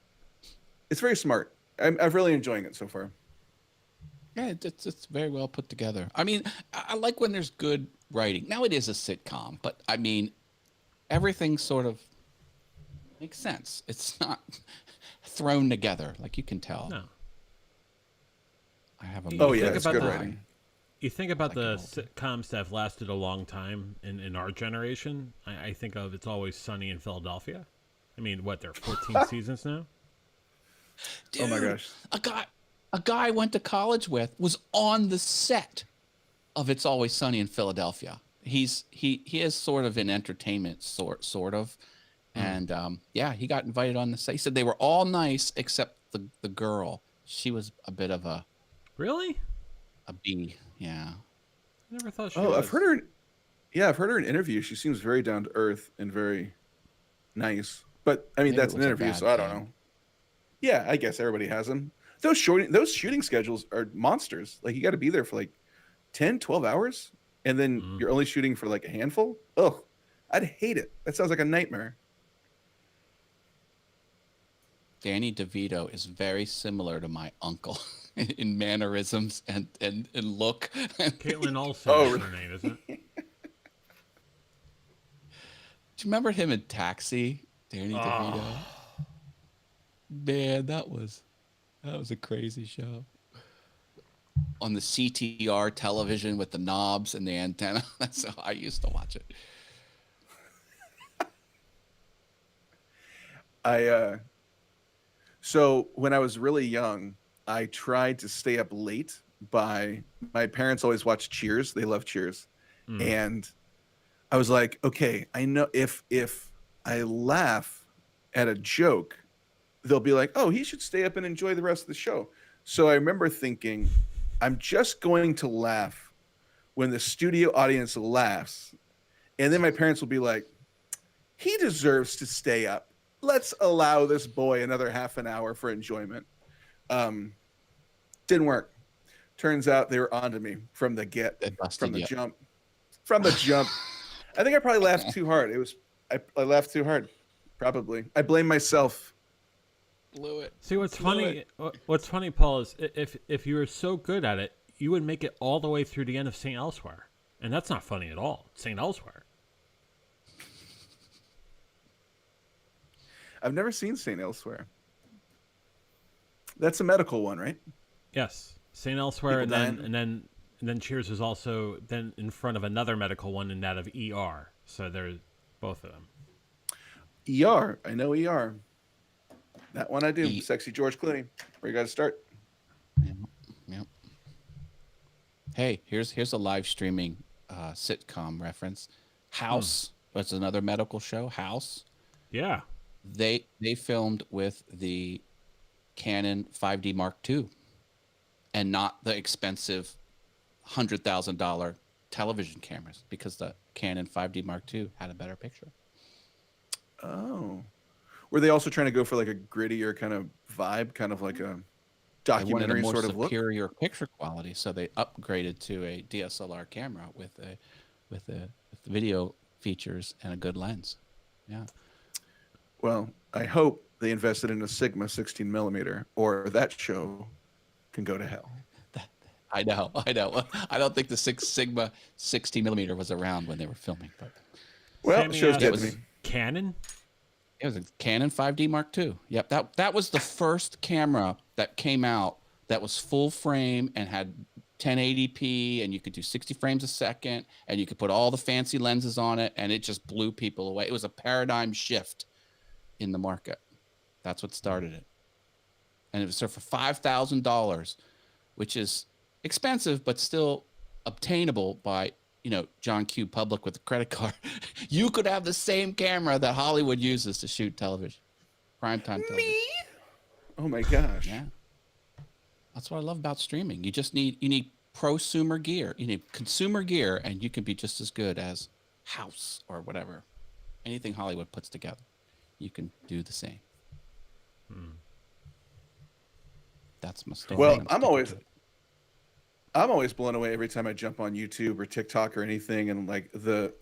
it's very smart. I'm really enjoying it so far. Yeah, it's very well put together. I mean, I like when there's good writing. Now it is a sitcom, but I mean, everything sort of makes sense. It's not thrown together, like you can tell. No. I have a You Oh think yeah, it's about good the- writing. You think about Like the an old sitcoms that have lasted a long time in our generation. I think of It's Always Sunny in Philadelphia. I mean, what, there are 14 seasons now? Oh my Dude, gosh. a guy I went to college with was on the set of It's Always Sunny in Philadelphia. He is sort of in entertainment sort of. And yeah, he got invited on the set. He said they were all nice except the girl. She was a bit of a Really? bee. Yeah. I never thought she Oh, was. I've heard her. Yeah, I've heard her in interviews. She seems very down to earth and very nice. But I mean, Maybe that's it an was a interview, bad so I don't thing. know. Yeah, I guess everybody has them. Those shooting schedules are monsters. Like you got to be there for like 10, 12 hours and then you're only shooting for like a handful. Ugh. I'd hate it. That sounds like a nightmare. Danny DeVito is very similar to my uncle in mannerisms and look. Caitlin Olsen Oh, is her name, isn't it? Do you remember him in Taxi? Danny DeVito. Man, that was a crazy show. On the CTR television with the knobs and the antenna. That's how I used to watch it. So when I was really young, I tried to stay up late by my parents always watched Cheers. They love Cheers. And I was like, okay, I know if I laugh at a joke, they'll be like, oh, he should stay up and enjoy the rest of the show. So I remember thinking, I'm just going to laugh when the studio audience laughs. And then my parents will be like, he deserves to stay up. Let's allow this boy another half an hour for enjoyment. Didn't work. Turns out they were onto me from the They busted from the you. jump. From the jump. I think I probably laughed too hard. I laughed too hard. Probably. I blame myself. Blew it. See, what's Blew funny? What's funny, Paul, is if you were so good at it, you would make it all the way through the end of Saint Elsewhere, and that's not funny at all. Saint Elsewhere. I've never seen Saint Elsewhere. That's a medical one, right? Yes, Saint Elsewhere, People dying. and then Cheers is also then in front of another medical one, and that of ER. So there's both of them. ER. I know ER. That one I do. E- Sexy George Clooney. Where you got to start? Yep. Hey, here's a live streaming sitcom reference. House. That's another medical show. House. Yeah. They filmed with the Canon 5D Mark II, and not the expensive $100,000 television cameras, because the Canon 5D Mark II had a better picture. Oh. Were they also trying to go for like a grittier kind of vibe, kind of like a They wanted a documentary more sort of look? superior picture quality, so they upgraded to a DSLR camera with the video features and a good lens. Yeah. Well, I hope they invested in a Sigma 16 millimeter, or that show can go to hell. I know. I don't think the Six Sigma 60 millimeter was around when they were filming, but Well, Sammy show's asked, dead was- to me. Canon. it was a Canon 5D Mark II. Yep, that was the first camera that came out that was full frame and had 1080p, and you could do 60 frames a second, and you could put all the fancy lenses on it, and it just blew people away. It was a paradigm shift in the market. That's what started it. And it was so for $5,000, which is expensive but still obtainable by John Q. Public with a credit card. You could have the same camera that Hollywood uses to shoot television, primetime television. Oh my gosh. Yeah, that's what I love about streaming. You need prosumer gear. You need consumer gear, and you can be just as good as House or whatever. Anything Hollywood puts together, you can do the same. That's my story. Well, I'm sticking to it. I'm always blown away every time I jump on YouTube or TikTok or anything, and like the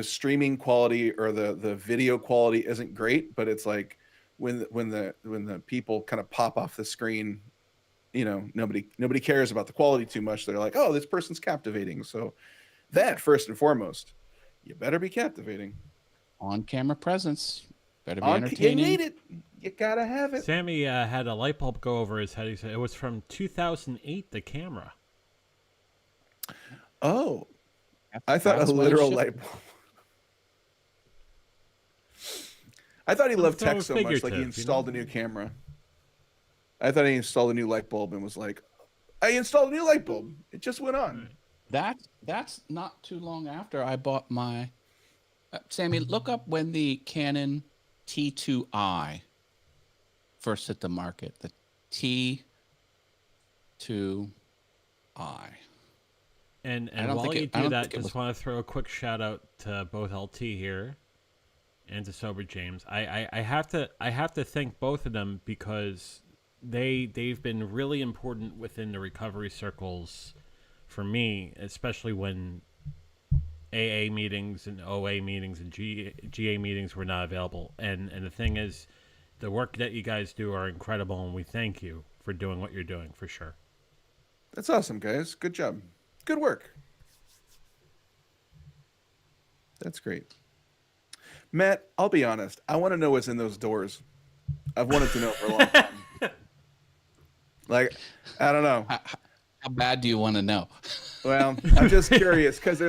streaming quality or the video quality isn't great, but it's like when the people kind of pop off the screen, nobody cares about the quality too much. They're like, oh, this person's captivating. So that first and foremost, you better be captivating. On-camera presence. Better be You entertaining. need it. You gotta have it. Sammy had a light bulb go over his head. He said it was from 2008. The camera. Oh, I thought a That's why you literal should- light bulb. I thought he loved thought it tech was so much, like he figurative, installed a new camera. I thought he installed a new light bulb and was like, I installed a new light bulb. It just went on. That's not too long after I bought my. Sammy, look up when the Canon T2i first hit the market. The T2i. And I don't while think you it- I do don't that, think it just was- want to throw a quick shout out to both LT here and to Sober James. I have to thank both of them because they've been really important within the recovery circles for me, especially when AA meetings and OA meetings and GA meetings were not available. And the thing is, the work that you guys do are incredible, and we thank you for doing what you're doing for sure. That's awesome, guys. Good job. Good work. That's great. Matt, I'll be honest. I want to know what's in those doors. I've wanted to know for a long time. Like, I don't know. How bad do you want to know? Well, I'm just curious because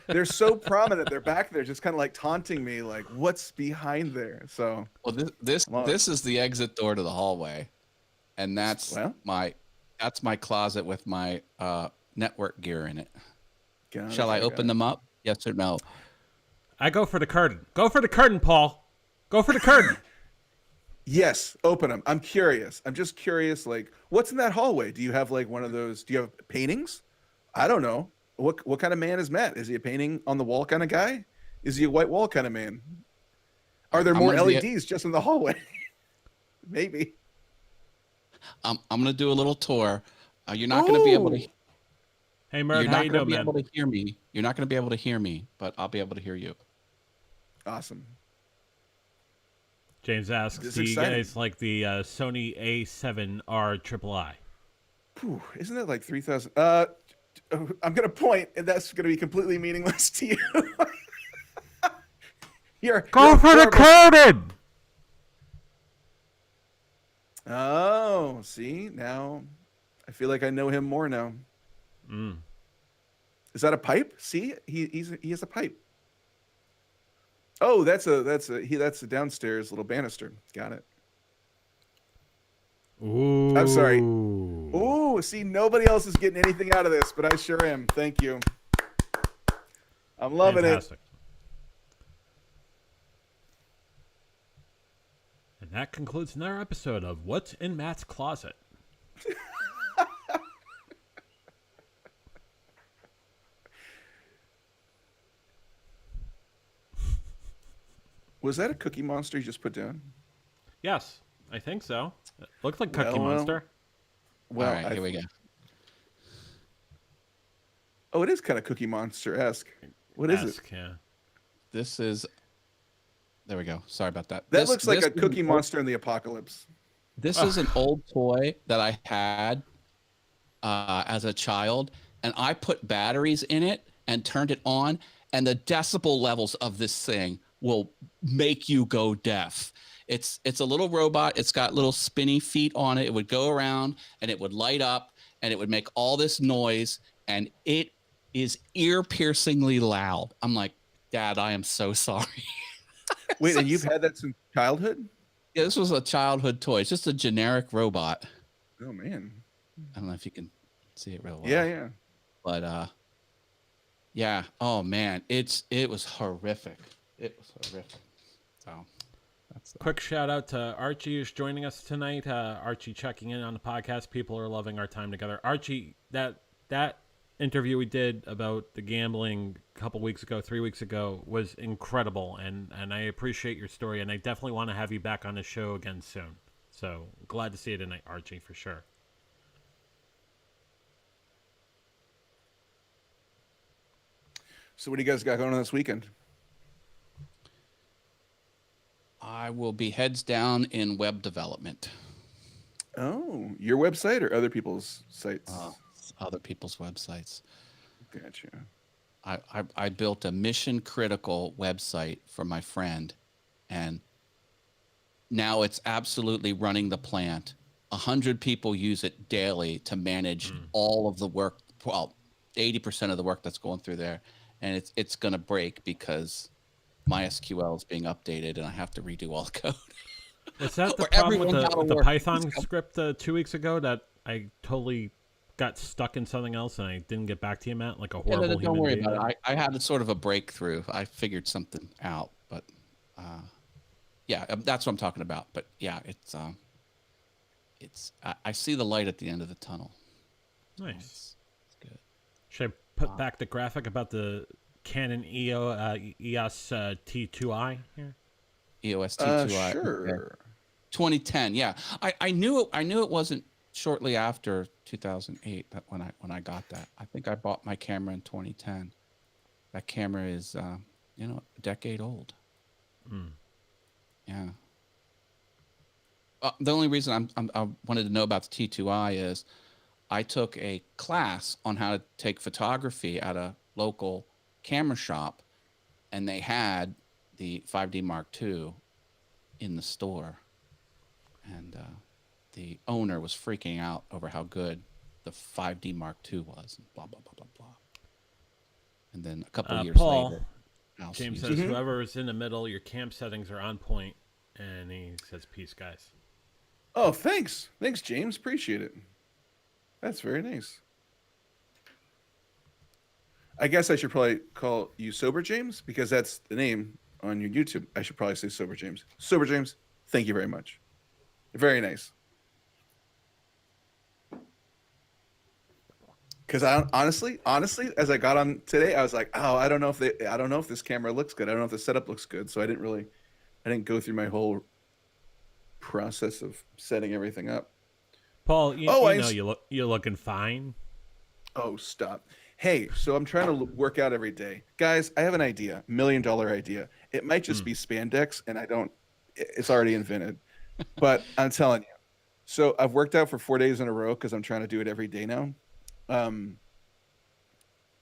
they're so prominent. They're back there, just kind of like taunting me, like, what's behind there? So, Well, this Well- this is the exit door to the hallway, and that's Well. my closet with my network gear in it. got Shall it, I got open it. them up? Yes or no? I go for the curtain. Go for the curtain, Paul. Go for the curtain. Yes, open them. I'm curious. I'm just curious. Like, what's in that hallway? Do you have like one of those? Do you have paintings? I don't know. What kind of man is Matt? Is he a painting on the wall kind of guy? Is he a white wall kind of man? Are there I'm more gonna be LEDs just in the hallway? Maybe. I'm gonna do a little tour You're not going to be able to. Ooh. Hey, Mert, You're how not you going to doing, be man? able to hear me. You're not going to be able to hear me, but I'll be able to hear you. Awesome. James asks, This is do you exciting. guys like the Sony A7R III? Whew, isn't it like 3,000? I'm gonna point, and that's gonna be completely meaningless to you. you're Go for the horrible- coded! Oh, see now, I feel like I know him more now. Mm. Is that a pipe? See, he has a pipe. Oh, that's a downstairs little banister. Got it. Ooh. I'm sorry. Ooh, see, nobody else is getting anything out of this, but I sure am. Thank you. I'm loving Fantastic. And that concludes another episode of What's in Matt's Closet. Was that a Cookie Monster you just put down? Yes, I think so. It looked like Cookie Well, Monster. Well, All right, here we go. Oh, it is kind of Cookie Monster-esque. What is it? Esque, yeah. This is. There we go. Sorry about that. That This- looks like this a is an Cookie old- Monster in the apocalypse. This is an old toy that I had as a child, and I put batteries in it and turned it on, and the decibel levels of this thing will make you go deaf. It's a little robot. It's got little spinny feet on it. It would go around and it would light up and it would make all this noise, and it is ear-piercingly loud. I'm like, Dad, I am so sorry. Wait, So and you've sorry. had that since childhood? Yeah, this was a childhood toy. It's just a generic robot. Oh man. I don't know if you can see it real well. Yeah. But yeah. Oh man, it was horrific. It was horrific. So that's Quick shout out to Archie who's joining us tonight. Archie checking in on the podcast. People are loving our time together. Archie, that interview we did about the gambling a couple weeks ago, 3 weeks ago, was incredible, and I appreciate your story, and I definitely want to have you back on the show again soon. So glad to see you tonight, Archie, for sure. So what do you guys got going on this weekend? I will be heads down in web development. Oh, your website or other people's sites? Other people's websites. Gotcha. I built a mission critical website for my friend, and now it's absolutely running the plant. 100 people use it daily to manage all of the work. Well, 80% of the work that's going through there, and it's going to break because MySQL is being updated, and I have to redo all the code. Was that the Or problem with everyone's out the, of the work. Python script 2 weeks ago that I totally got stuck in something else and I didn't get back to you, Matt? Like a Yeah, horrible don't human worry being? about it. I had a sort of a breakthrough. I figured something out, but yeah, that's what I'm talking about. But yeah, I see the light at the end of the tunnel. Nice. It's good. Should I put back the graphic about the Canon EOS T2i here? EOS T2i. Sure. Okay. 2010. Yeah, I knew it wasn't shortly after 2008 that when I got that. I think I bought my camera in 2010. That camera is a decade old. Yeah. The only reason I wanted to know about the T2i is I took a class on how to take photography at a local camera shop, and they had the 5D Mark II in the store, and the owner was freaking out over how good the 5D Mark II was, and blah blah blah blah blah. And then a couple years Paul, later, I'll James use says, it. whoever is in the middle, your camp settings are on point. And he says, peace, guys. Oh, thanks. Thanks, James. Appreciate it. That's very nice. I guess I should probably call you Sober James because that's the name on your YouTube. I should probably say Sober James. Sober James, thank you very much. Very nice. Because I honestly, as I got on today, I was like, oh, I don't know if this camera looks good. I don't know if the setup looks good. So I didn't go through my whole process of setting everything up. Paul, you, Oh, you know you're looking fine. Oh, stop. Hey, so I'm trying to work out every day. Guys, I have an idea, $1 million idea. It might just be spandex, and it's already invented. But I'm telling you. So I've worked out for 4 days in a row because I'm trying to do it every day now. Um,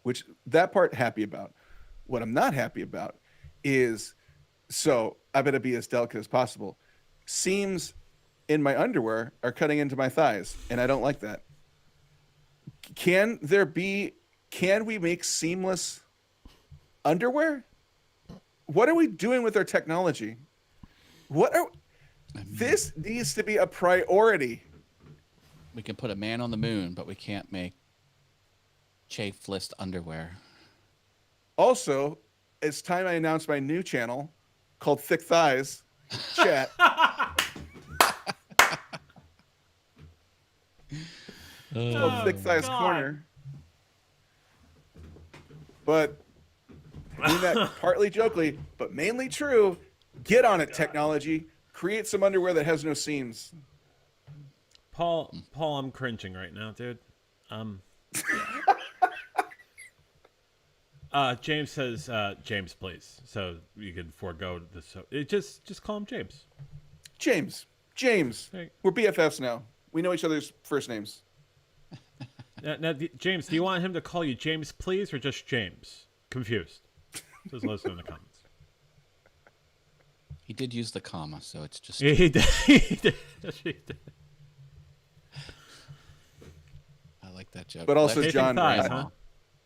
which that part happy about. What I'm not happy about is so I better be as delicate as possible. Seams in my underwear are cutting into my thighs, and I don't like that. Can we make seamless underwear? What are we doing with our technology? This needs to be a priority. We can put a man on the moon, but we can't make chafed underwear. Also, it's time I announce my new channel called Thick Thighs Chat. Called Thick Thighs God. Corner. But I mean that partly jokingly, but mainly true. Get on it, technology. Create some underwear that has no seams. Paul, I'm cringing right now, dude. James says, James, please. So you can forego this. So just call him James. James. Hey. We're BFFs now. We know each other's first names. Now, James, do you want him to call you James, please, or just James? Confused. Just let us know in the comments. He did use the comma, so it's just. He did. He did. I like that joke. But also, Let's John, thighs, I- huh?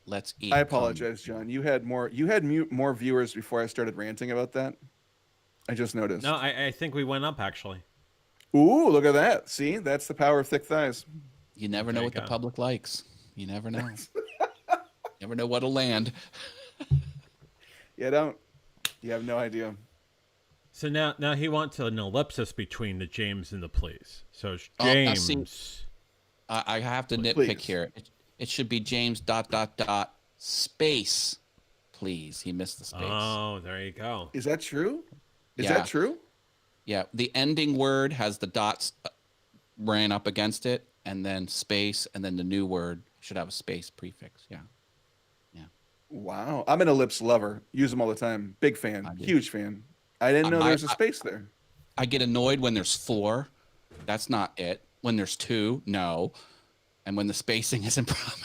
Let's eat. I apologize, John. You had more viewers before I started ranting about that. I just noticed. No, I think we went up, actually. Ooh, look at that. See? That's the power of thick thighs. You never know There you what the go. public likes. You never know. Never know what'll land. You have no idea. So now he wants an ellipsis between the James and the please. So it's Oh, I James. see. I have to nitpick Please. here. It should be James ... space. Please. He missed the space. Oh, there you go. Is that true? Is Yeah. that true? Yeah. The ending word has the dots ran up against it, and then space, and then the new word should have a space prefix. Yeah. Wow. I'm an ellipse lover. Use them all the time. Big fan. I do. Huge fan. I didn't know there was a space there. I get annoyed when there's 4. That's not it. When there's 2, no. And when the spacing isn't proper.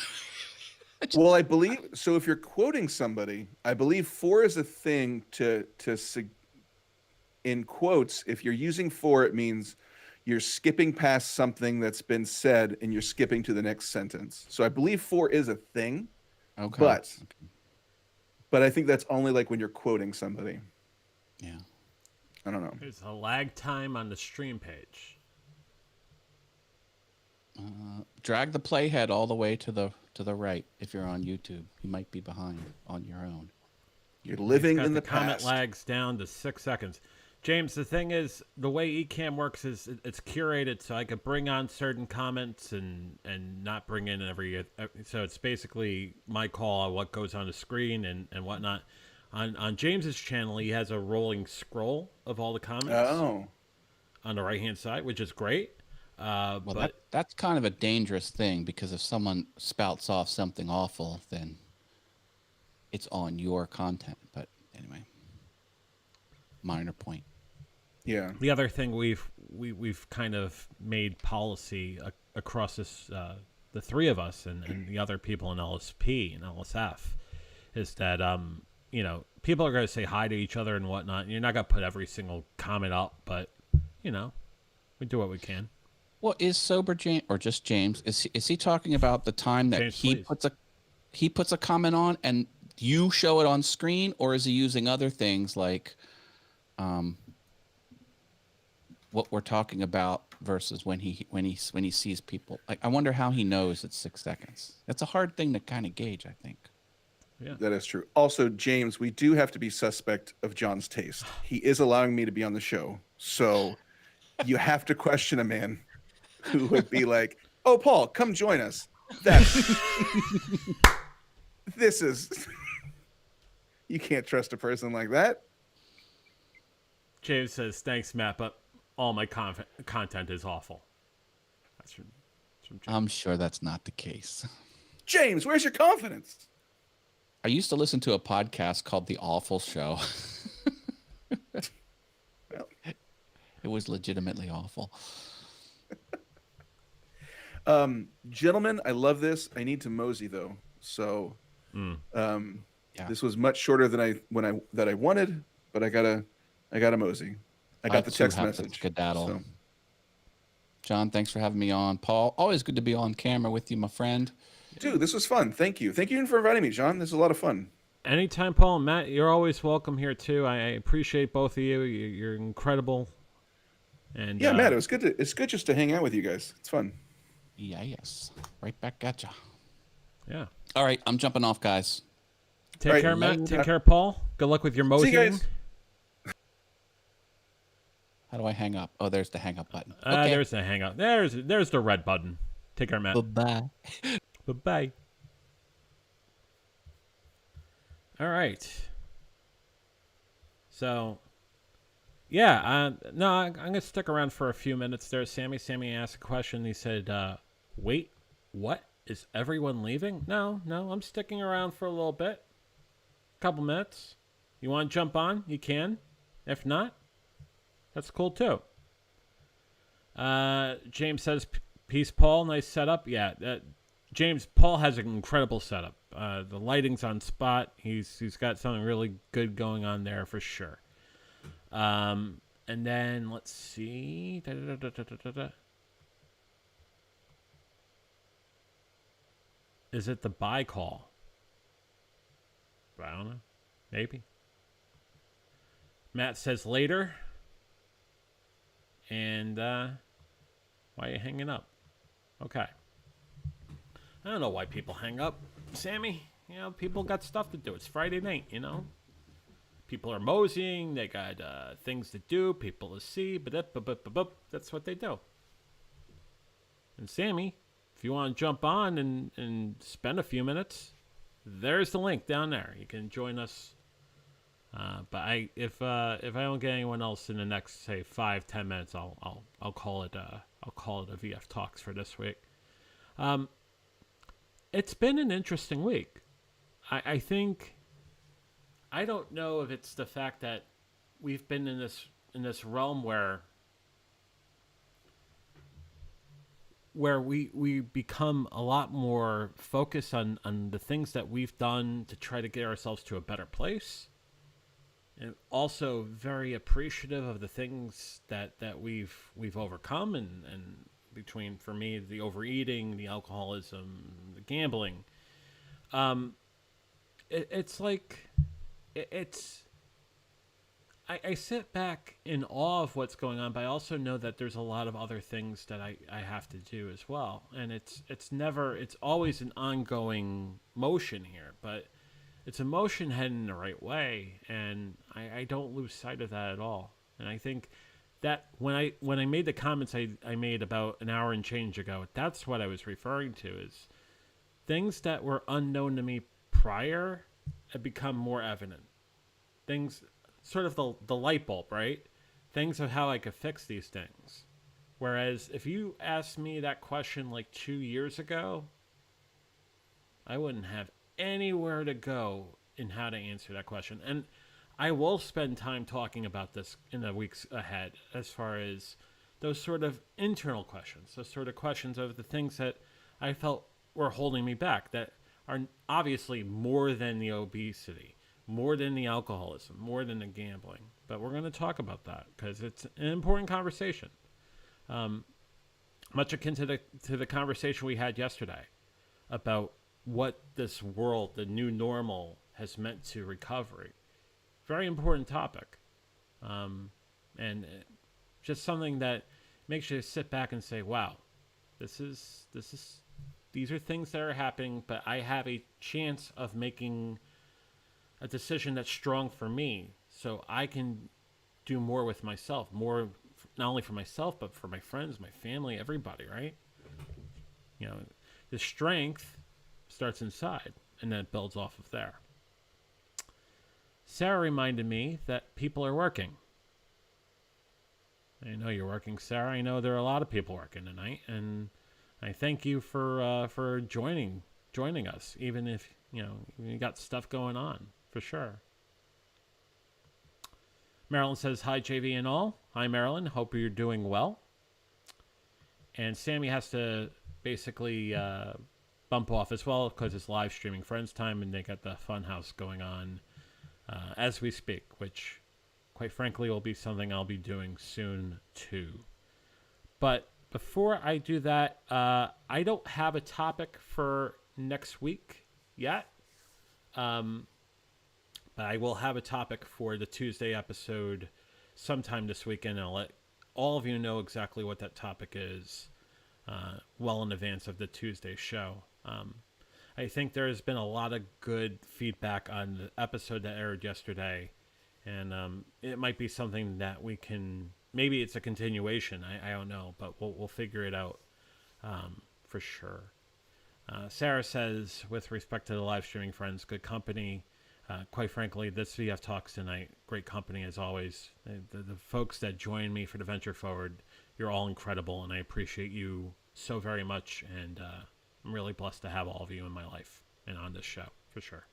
Well, I believe so. If you're quoting somebody, I believe 4 is a thing in quotes. If you're using 4, it means you're skipping past something that's been said and you're skipping to the next sentence. So I believe 4 is a thing, Okay. but I think that's only like when you're quoting somebody. Yeah. I don't know. There's a lag time on the stream page. Drag the playhead all the way to the right if you're on YouTube. You might be behind on your own. You're living Got in the comment past. lags down to 6 seconds. James, the thing is, the way Ecamm works is it's curated, so I could bring on certain comments and not bring in every. So it's basically my call on what goes on the screen and whatnot. On James's channel, he has a rolling scroll of all the comments Oh, on the right hand side, which is great. Well, But that's kind of a dangerous thing because if someone spouts off something awful, then it's on your content. But anyway, minor point. yeah. the other thing we've kind of made policy across this the three of us and the other people in LSP and LSF is that people are going to say hi to each other and whatnot. And you're not going to put every single comment up, but we do what we can. Well, is sober James or just James? Is he talking about the time that James, he please. puts a comment on and you show it on screen, or is he using other things like what we're talking about versus when he sees people? Like, I wonder how he knows it's 6 seconds. That's a hard thing to kind of gauge, I think. Yeah. That is true. Also, James, we do have to be suspect of John's taste. He is allowing me to be on the show. So you have to question a man who would be like, oh, Paul, come join us. This is, you can't trust a person like that. James says, thanks, Matt, but all my content is awful. I'm sure that's not the case. James, where's your confidence? I used to listen to a podcast called The Awful Show. Well, It was legitimately awful. gentlemen, I love this. I need to mosey though. So Yeah. this was much shorter than I wanted, but I gotta mosey. I got the too text have to message. skedaddle. So. John, thanks for having me on. Paul, always good to be on camera with you, my friend. Dude, this was fun. Thank you. Thank you for inviting me, John. This is a lot of fun. Anytime, Paul and Matt, you're always welcome here too. I appreciate both of you. You're incredible. And Yeah, Matt, it's good just to hang out with you guys. It's fun. Yeah, yes. Right back at ya. Yeah. All right, I'm jumping off, guys. Take All right, care, Matt. later. Take care, Paul. Good luck with your See you moseying. guys. How do I hang up? Oh, there's the hang up button. Okay. There's the hang up. There's the red button. Take care, Matt. Bye-bye. Bye-bye. All right. So, yeah, no, I'm going to stick around for a few minutes there. Sammy asked a question. He said, wait, what? Is everyone leaving? No, I'm sticking around for a little bit. Couple minutes. You want to jump on? You can. If not, that's cool too. James says, peace, Paul. Nice setup. Yeah, James, Paul has an incredible setup. The lighting's on spot. He's got something really good going on there for sure. And then let's see. Is it the buy call? I don't know. Maybe. Matt says later. And why are you hanging up? Okay. I don't know why people hang up, Sammy. You know, people got stuff to do. It's Friday night, you know. People are moseying. They got things to do. People to see. That's what they do. And Sammy, if you want to jump on and spend a few minutes, there's the link down there. You can join us. But if I don't get anyone else in the next, say, 5-10 minutes, I'll call it a VF Talks for this week. It's been an interesting week. I think, I don't know if it's the fact that we've been in this realm where we become a lot more focused on the things that we've done to try to get ourselves to a better place. And also very appreciative of the things that we've overcome and between, for me, the overeating, the alcoholism, the gambling. It's like, I sit back in awe of what's going on, but I also know that there's a lot of other things that I have to do as well. And it's always an ongoing motion here, but it's a motion heading in the right way, and I don't lose sight of that at all. And I think that when I made the comments I made about an hour and change ago, that's what I was referring to, is things that were unknown to me prior have become more evident. Things, sort of the light bulb, right? Things of how I could fix these things. Whereas if you asked me that question like 2 years ago, I wouldn't have anywhere to go in how to answer that question. And I will spend time talking about this in the weeks ahead, as far as those sort of internal questions, those sort of questions of the things that I felt were holding me back, that are obviously more than the obesity, more than the alcoholism, more than the gambling. But we're going to talk about that because it's an important conversation. Much akin to the conversation we had yesterday about what this world, the new normal, has meant to recovery. Very important topic. And just something that makes you sit back and say, wow, these are things that are happening, but I have a chance of making a decision that's strong for me, so I can do more with myself, more not only for myself, but for my friends, my family, everybody, right? You know, the strength starts inside, and then it builds off of there. Sarah reminded me that people are working. I know you're working, Sarah. I know there are a lot of people working tonight, and I thank you for joining us, even if you got stuff going on for sure. Marilyn says hi, JV and all. Hi, Marilyn. Hope you're doing well. And Sammy has to basically bump off as well because it's live streaming Friends time, and they got the Funhouse going on as we speak, which, quite frankly, will be something I'll be doing soon too. But before I do that, I don't have a topic for next week yet. But I will have a topic for the Tuesday episode sometime this weekend. I'll let all of you know exactly what that topic is well in advance of the Tuesday show. I think there has been a lot of good feedback on the episode that aired yesterday. And it might be something that we can... Maybe it's a continuation. I don't know. But we'll figure it out for sure. Sarah says, with respect to the live streaming Friends, good company. Quite frankly, this VF Talks tonight, great company as always. The folks that join me for the Venture Forward, you're all incredible, and I appreciate you so very much. And I'm really blessed to have all of you in my life and on this show, for sure.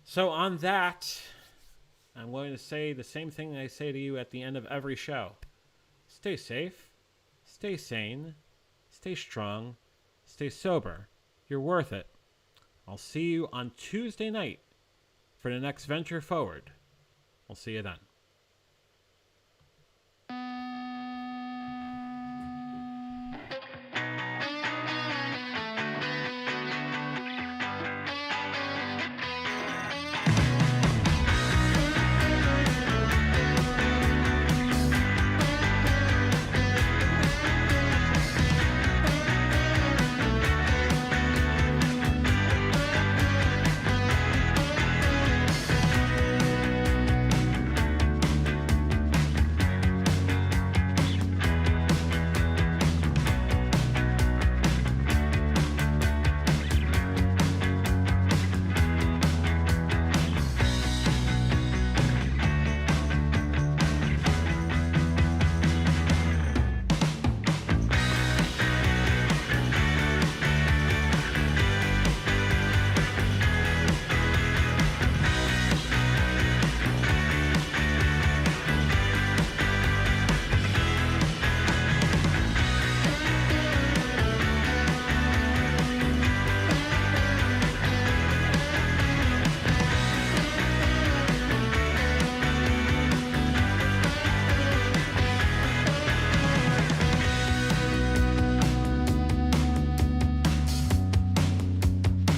So on that, I'm going to say the same thing I say to you at the end of every show. Stay safe, stay sane, stay strong, stay sober. You're worth it. I'll see you on Tuesday night for the next Venture Forward. We'll see you then.